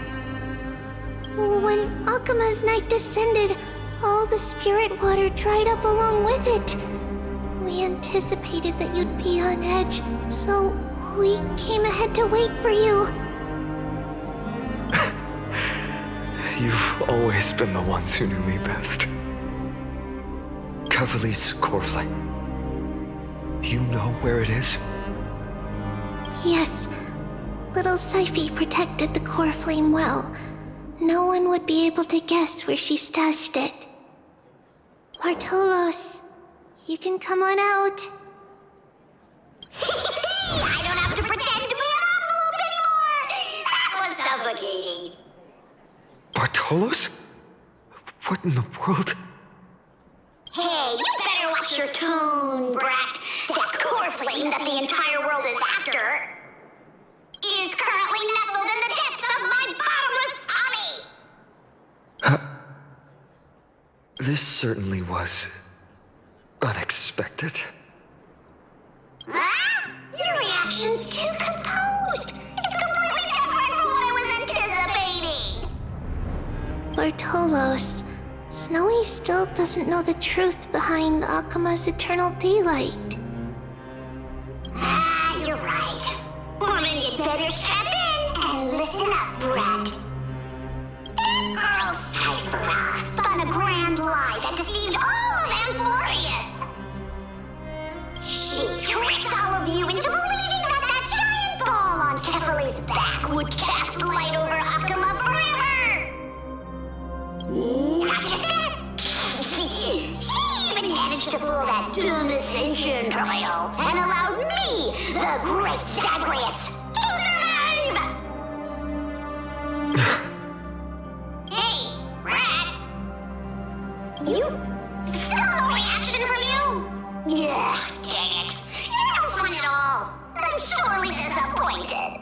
When Akuma's night descended, all the spirit water dried up along with it. We anticipated that you'd be on edge, so we came ahead to wait for you. You've always been the ones who knew me best. Kavali's core flame. You know where it is? Yes. Little Syphi protected the core flame well. No one would be able to guess where she stashed it. Bartolos, you can come on out. I don't have to pretend to be an envelope anymore! That was suffocating. Bartolos? What in the world? Hey, you better watch your tone, brat. That core flame that the entire world is after is currently nestled in the depths of my bottomless tummy! This certainly was unexpected. Huh? Your reaction's too composed. It's completely different from what I was anticipating. Bartolos, Snowy still doesn't know the truth behind Akuma's eternal daylight. You're right. Well, then you'd better strap in and listen up, brat. That girl Cyphera spun a grand lie that deceived all of Amphorius. She tricked all of you into believing that that giant ball on Kefali's back would cast light over Akuma forever. Not just that. She even managed to pull that dumb ascension trial and allowed me, the great Zagreus, to survive! Hey, Rat! You... still no reaction from you? Yeah, dang it. You're no fun at all. I'm sorely disappointed.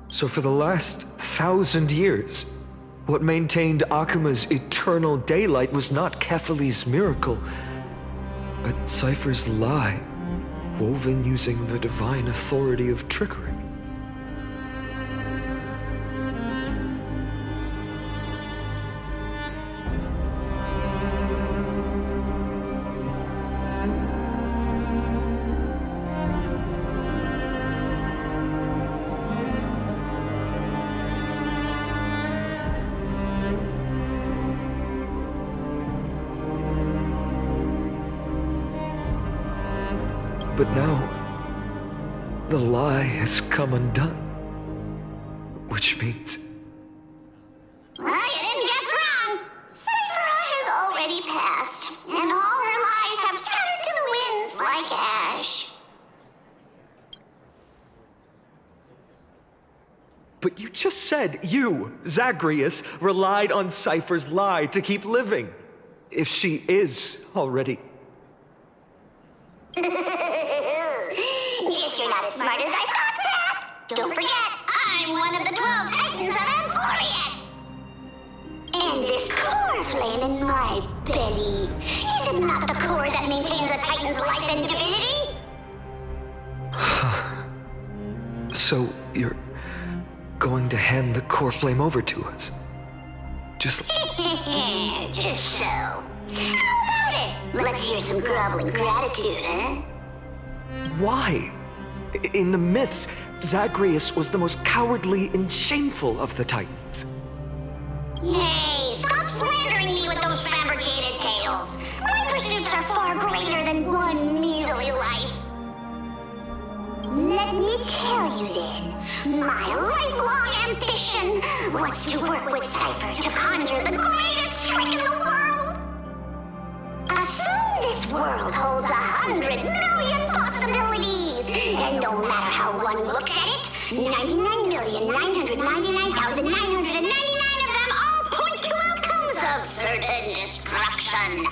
So for the last 1,000 years, what maintained Akuma's eternal daylight was not Kefali's miracle, but Cypher's lie, woven using the divine authority of trickery. But now, the lie has come undone. Which means... Well, you didn't guess wrong. Cyphera has already passed, and all her lies have scattered to the winds like ash. But you just said you, Zagreus, relied on Cypher's lie to keep living. If she is already... Guess you're not as smart as I thought, Pat. Don't forget, I'm one of the 12 Titans of Amphorius. And this core flame in my belly, is it not the core that maintains a Titan's life and divinity? So, you're going to hand the core flame over to us? Just... Just so. How about it? Let's hear some groveling gratitude, huh? Why? In the myths, Zagreus was the most cowardly and shameful of the Titans. Hey, stop slandering me with those fabricated tales. My pursuits are far greater than one measly life. Let me tell you then, my lifelong ambition was to work with Cypher to conjure the greatest trick in the world. Assume this world holds 100 million possibilities, and no matter how one looks at it, 99,999,999 of them all point to Alchemy. of certain destruction.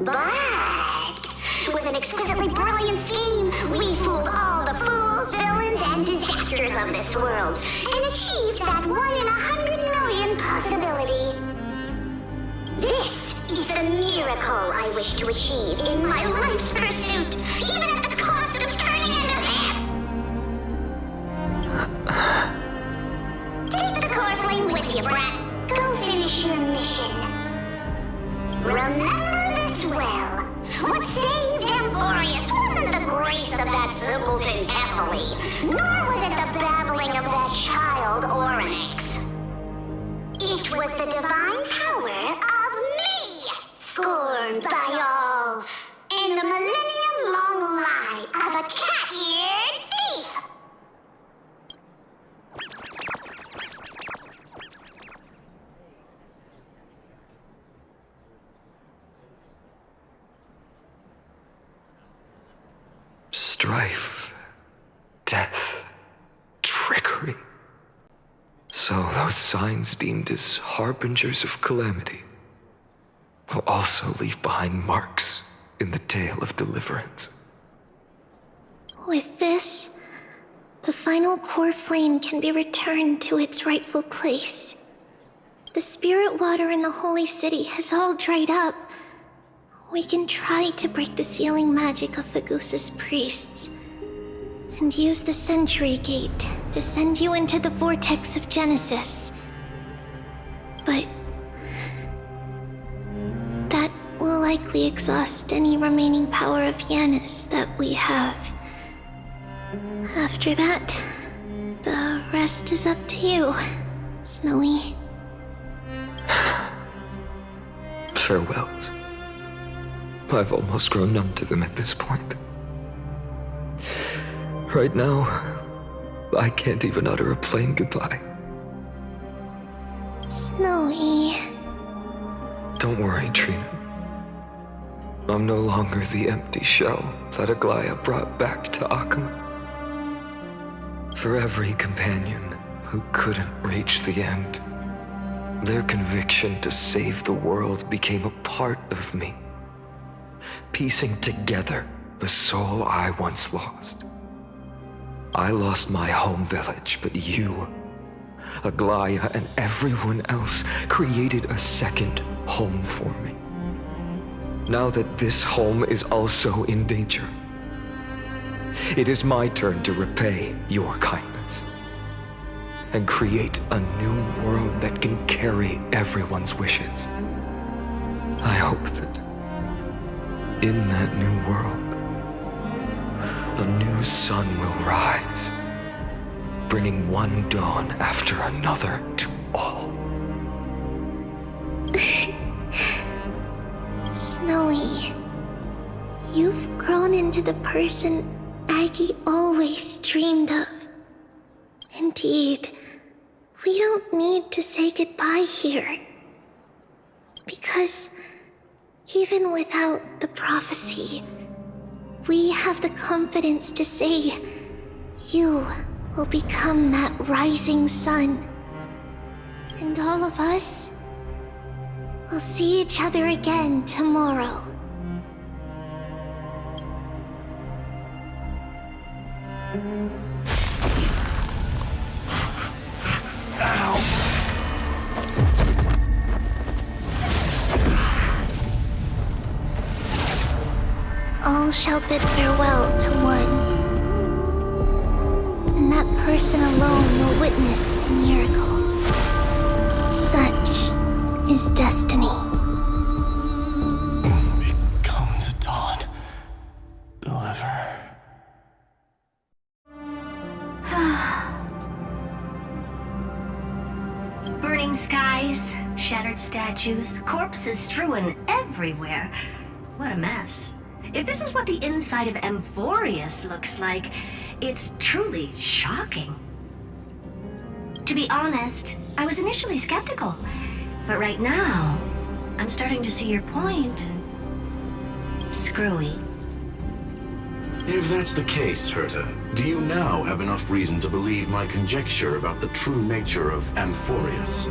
But with an exquisitely brilliant scheme, we fooled all the fools, villains, and disasters of this world, and achieved that 1 in 100 million possibility. This is the miracle I wish to achieve in my life's pursuit, even at the cost of turning into this! Take the core flame with you, brat. Go finish your mission. Remember this well. What saved Amphorius wasn't the grace of that simpleton Ephyli, nor was it the babbling of that child Oryx. It was the divine power of me, scorned by all, and the millennium-long lie of a cat-eared thief. Strife, death, trickery. So those signs deemed as harbingers of calamity will also leave behind marks in the tale of deliverance. With this, the final core flame can be returned to its rightful place. The spirit water in the holy city has all dried up. We can try to break the sealing magic of Fagusa's priests, and use the Century Gate to send you into the vortex of Genesis. But that will likely exhaust any remaining power of Yanis that we have. After that, the rest is up to you, Snowy. Farewells. I've almost grown numb to them at this point. Right now, I can't even utter a plain goodbye. Snowy. Don't worry, Trina. I'm no longer the empty shell that Aglaya brought back to Akama. For every companion who couldn't reach the end, their conviction to save the world became a part of me, piecing together the soul I once lost. I lost my home village, but you, Aglaya, and everyone else created a second home for me. Now that this home is also in danger, it is my turn to repay your kindness and create a new world that can carry everyone's wishes. I hope that in that new world, a new sun will rise, bringing one dawn after another to all. Snowy, you've grown into the person Aggie always dreamed of. Indeed, we don't need to say goodbye here. Because even without the prophecy, we have the confidence to say you will become that rising sun. And all of us will see each other again tomorrow. All shall bid farewell to one, and that person alone will witness the miracle. Such is destiny. Become the dawn, whoever. Burning skies, shattered statues, corpses strewn everywhere. What a mess. If this is what the inside of Amphorius looks like, it's truly shocking. To be honest, I was initially skeptical, but right now, I'm starting to see your point. Screwy. If that's the case, Herta, do you now have enough reason to believe my conjecture about the true nature of Amphorius?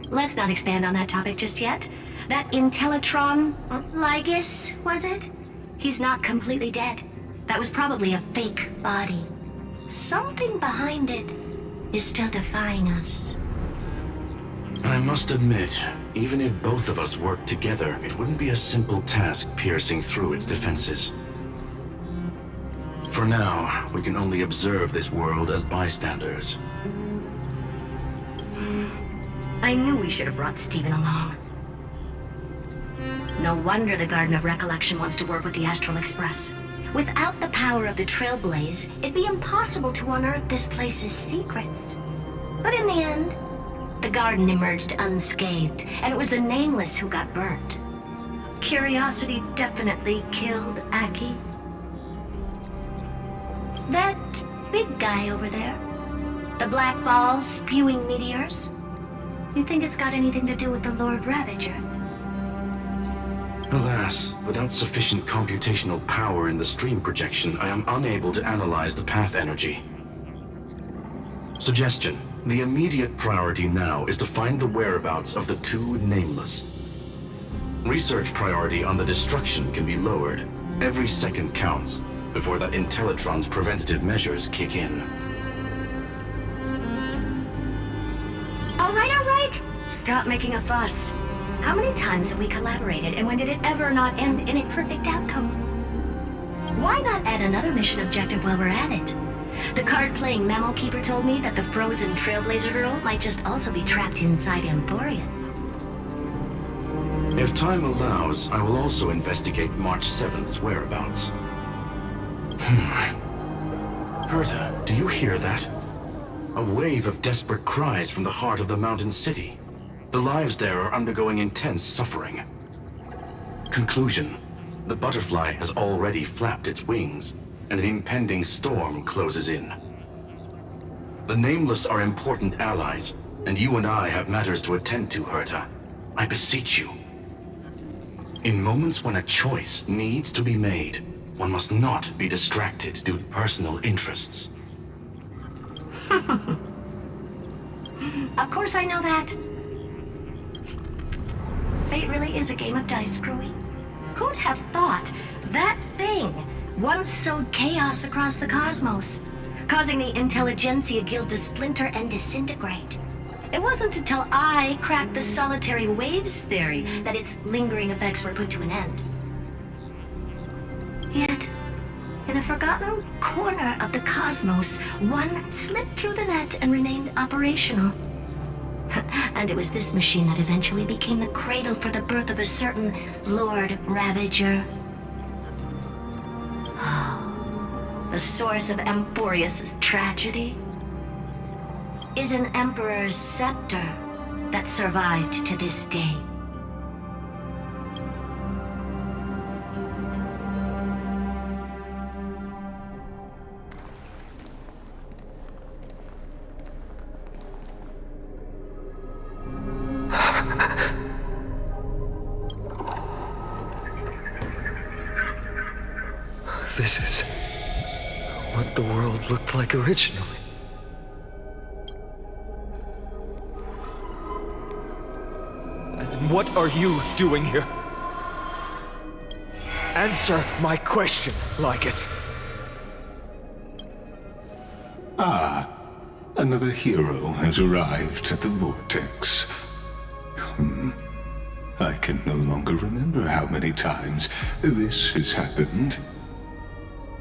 let's not expand on that topic just yet. That Intellitron, Lygus, was it? He's not completely dead. That was probably a fake body. Something behind it is still defying us. I must admit, even if both of us worked together, it wouldn't be a simple task piercing through its defenses. For now, we can only observe this world as bystanders. I knew we should have brought Stephen along. No wonder the Garden of Recollection wants to work with the Astral Express. Without the power of the Trailblaze, it'd be impossible to unearth this place's secrets. But in the end, the garden emerged unscathed, and it was the Nameless who got burnt. Curiosity definitely killed Aki. That big guy over there, the black ball spewing meteors, you think it's got anything to do with the Lord Ravager? Alas, without sufficient computational power in the stream projection, I am unable to analyze the path energy. Suggestion. The immediate priority now is to find the whereabouts of the two Nameless. Research priority on the destruction can be lowered. Every second counts before that Intellitron's preventative measures kick in. All right. Stop making a fuss. How many times have we collaborated, and when did it ever not end in a perfect outcome? Why not add another mission objective while we're at it? The card-playing Mammal Keeper told me that the frozen Trailblazer girl might just also be trapped inside Emporius. If time allows, I will also investigate March 7th's whereabouts. Herta, do you hear that? A wave of desperate cries from the heart of the mountain city. The lives there are undergoing intense suffering. Conclusion. The butterfly has already flapped its wings, and an impending storm closes in. The Nameless are important allies, and you and I have matters to attend to, Herta. I beseech you. In moments when a choice needs to be made, one must not be distracted due to personal interests. Of course I know that. Fate really is a game of dice, Screwy. Who'd have thought that thing once sowed chaos across the cosmos, causing the Intelligentsia Guild to splinter and disintegrate? It wasn't until I cracked the solitary waves theory that its lingering effects were put to an end. Yet, in a forgotten corner of the cosmos, one slipped through the net and remained operational. And it was this machine that eventually became the cradle for the birth of a certain Lord Ravager. The source of Emporius' tragedy is an Emperor's scepter that survived to this day. This is what the world looked like originally. And what are you doing here? Answer my question, Lygus. Ah, another hero has arrived at the Vortex. I can no longer remember how many times this has happened.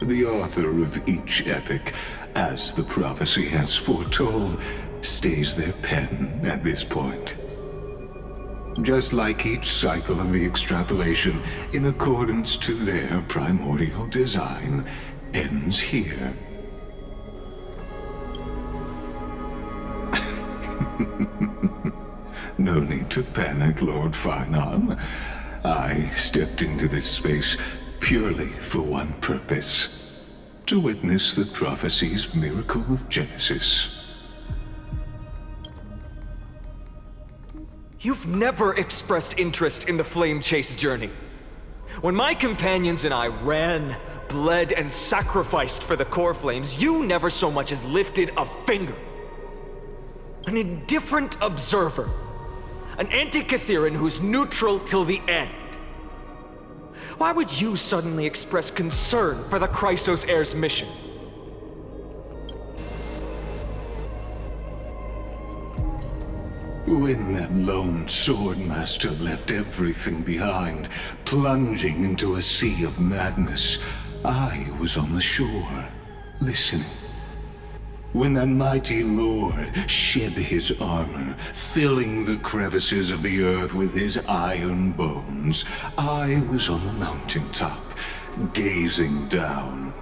The author of each epic, as the prophecy has foretold, stays their pen at this point. Just like each cycle of the extrapolation, in accordance to their primordial design, ends here. No need to panic, Lord Finearm. I stepped into this space purely for one purpose: to witness the prophecy's miracle of Genesis. You've never expressed interest in the Flame Chase journey. When my companions and I ran, bled, and sacrificed for the core flames, you never so much as lifted a finger. An indifferent observer. An Antikytheran who's neutral till the end. Why would you suddenly express concern for the Chrysos heir's mission? When that lone swordmaster left everything behind, plunging into a sea of madness, I was on the shore, listening. When that mighty lord shed his armor, filling the crevices of the earth with his iron bones, I was on the mountaintop, gazing down.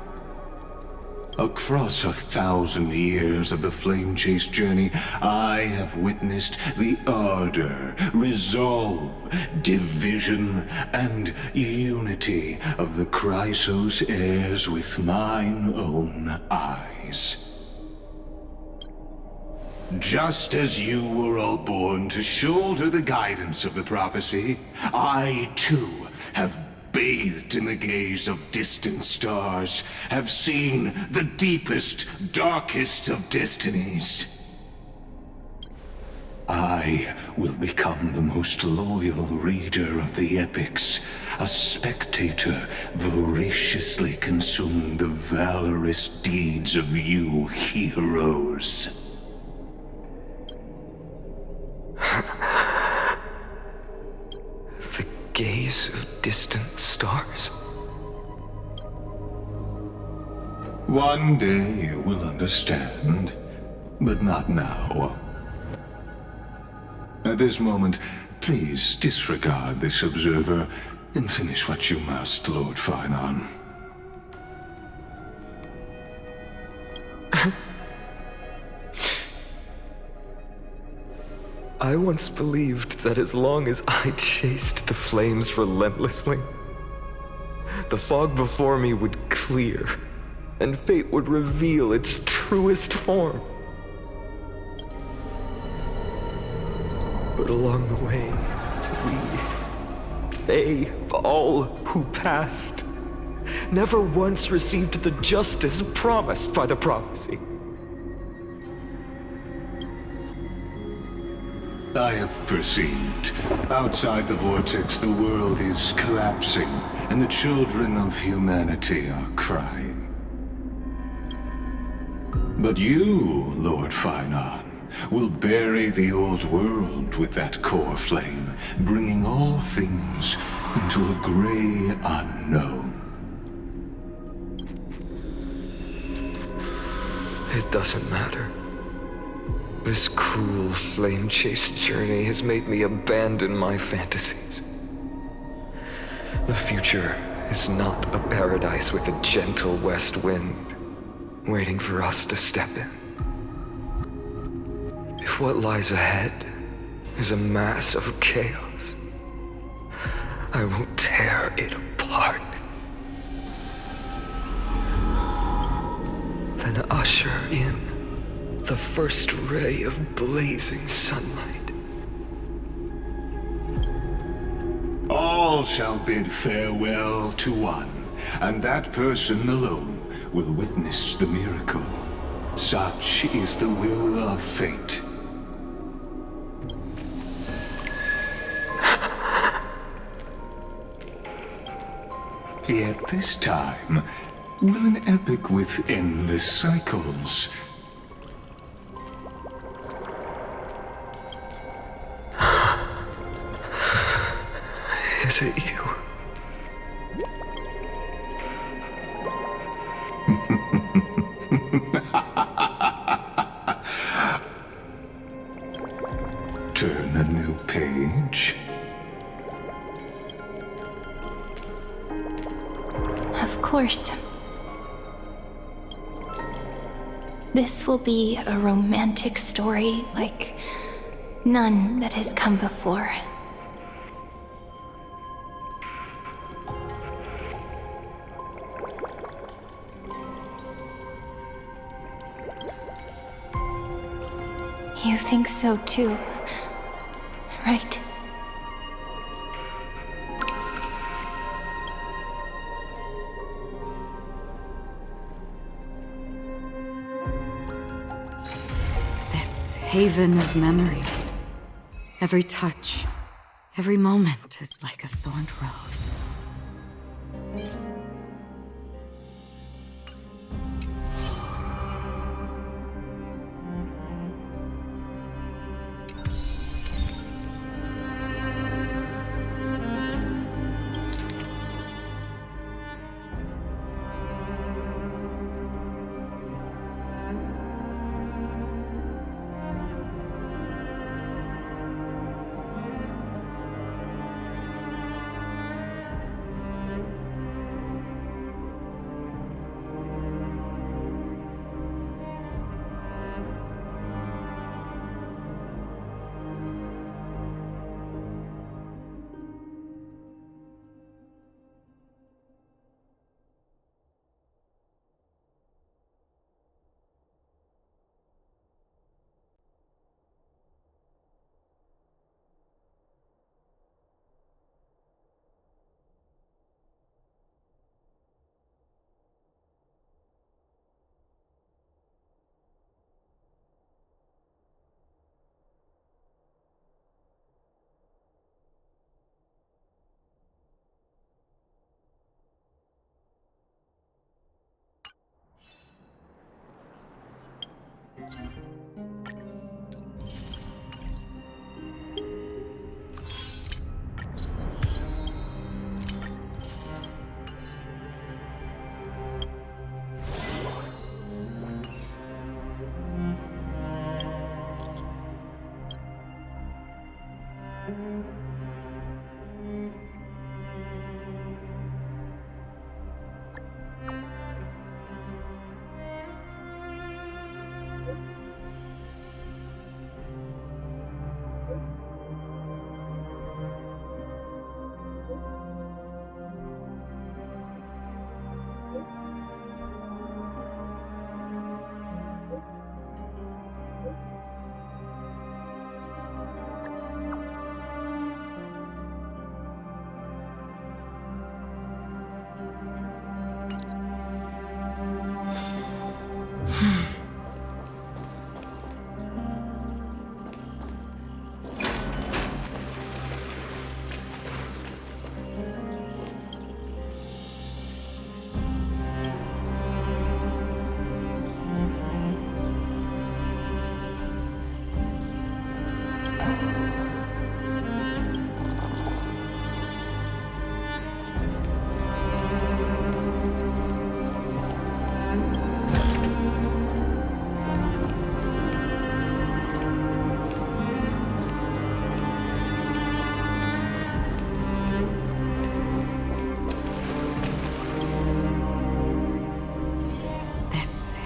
Across 1,000 years of the Flame Chase journey, I have witnessed the ardor, resolve, division, and unity of the Chrysos heirs with mine own eyes. Just as you were all born to shoulder the guidance of the prophecy, I too have bathed in the gaze of distant stars, have seen the deepest, darkest of destinies. I will become the most loyal reader of the epics, a spectator voraciously consuming the valorous deeds of you heroes. The gaze of distant stars. One day you will understand, but not now. At this moment, please disregard this observer and finish what you must, Lord Finon. I once believed that as long as I chased the flames relentlessly, the fog before me would clear, and fate would reveal its truest form. But along the way, they, all who passed, never once received the justice promised by the prophecy. I have perceived. Outside the vortex, the world is collapsing, and the children of humanity are crying. But you, Lord Finon, will bury the old world with that core flame, bringing all things into a gray unknown. It doesn't matter. This cruel flame chase journey has made me abandon my fantasies. The future is not a paradise with a gentle west wind, waiting for us to step in. If what lies ahead is a mass of chaos, I will tear it apart. Then usher in the first ray of blazing sunlight. All shall bid farewell to one, and that person alone will witness the miracle. Such is the will of fate. Yet this time, will an epic with endless cycles Is it you? turn a new page? Of course. This will be a romantic story like none that has come before. You think so too, right? This haven of memories. Every touch, every moment is like a thorned rose.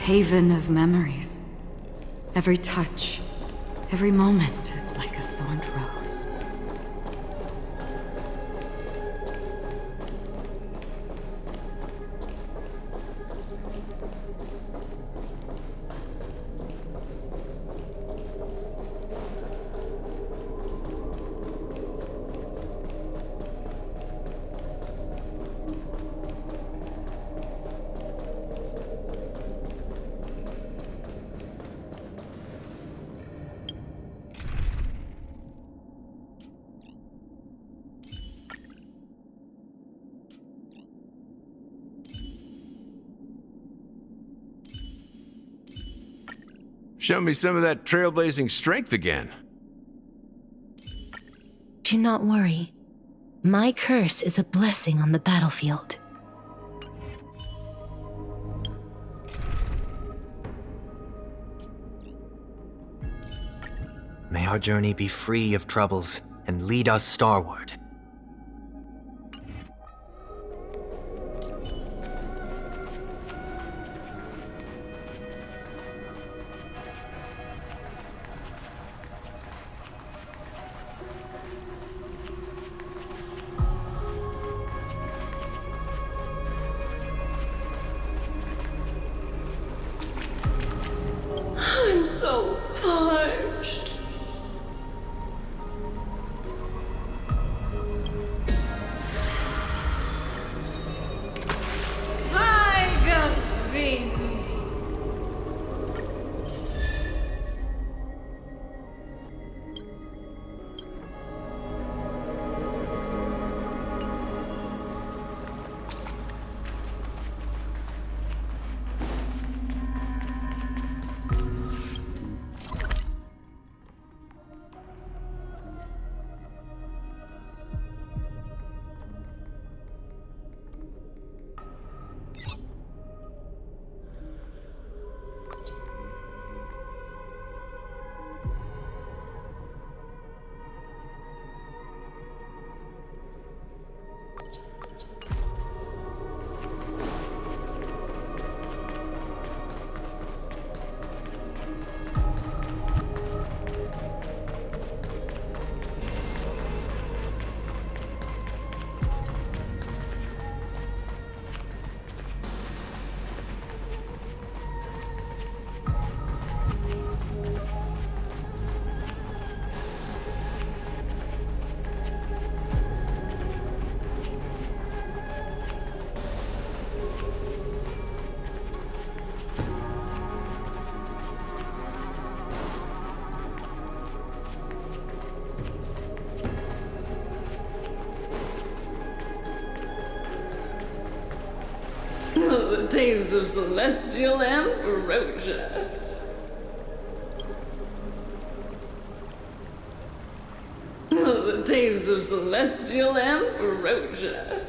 Haven of memories. Every touch, every moment is like a thorned rose. Show me some of that trailblazing strength again. Do not worry. My curse is a blessing on the battlefield. May our journey be free of troubles and lead us starward. I'm so parched. taste of celestial ambrosia. The taste of celestial ambrosia.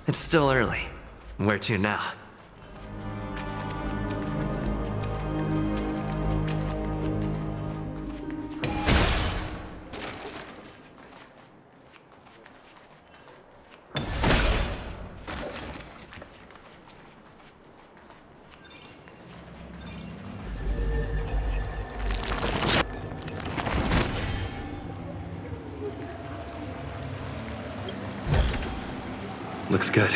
It's still early. Where to now? Looks good.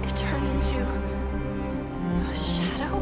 It turned into a shadow?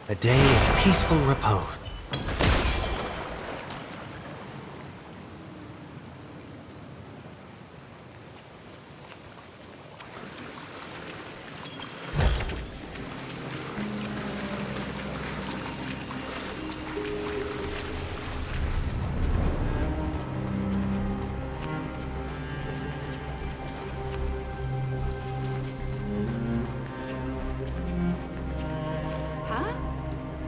A day of peaceful repose.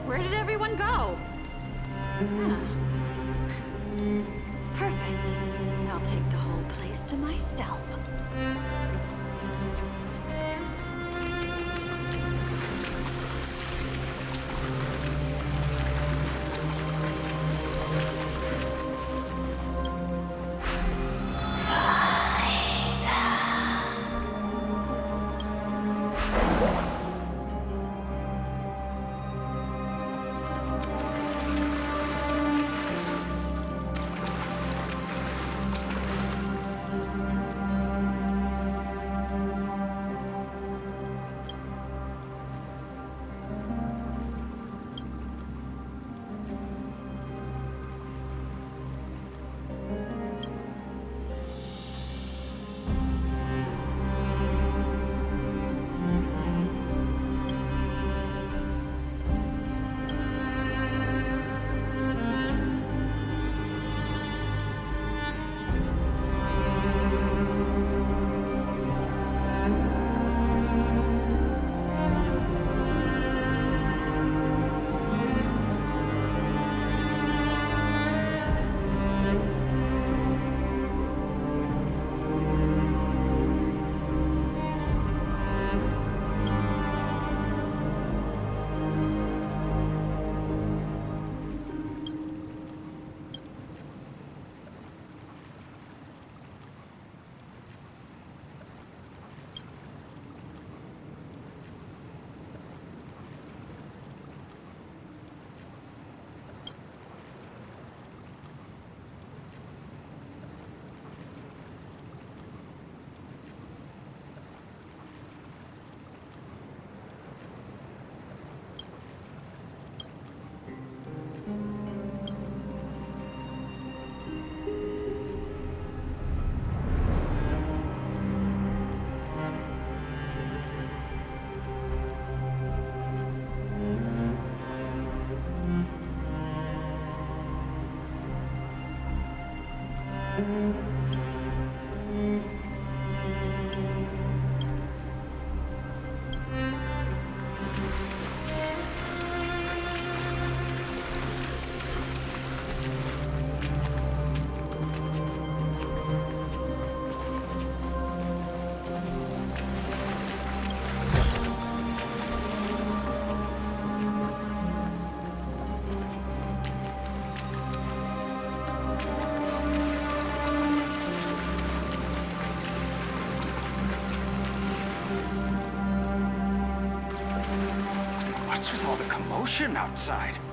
Where did everyone go? Huh. Perfect. I'll take the whole place to myself. all the commotion outside?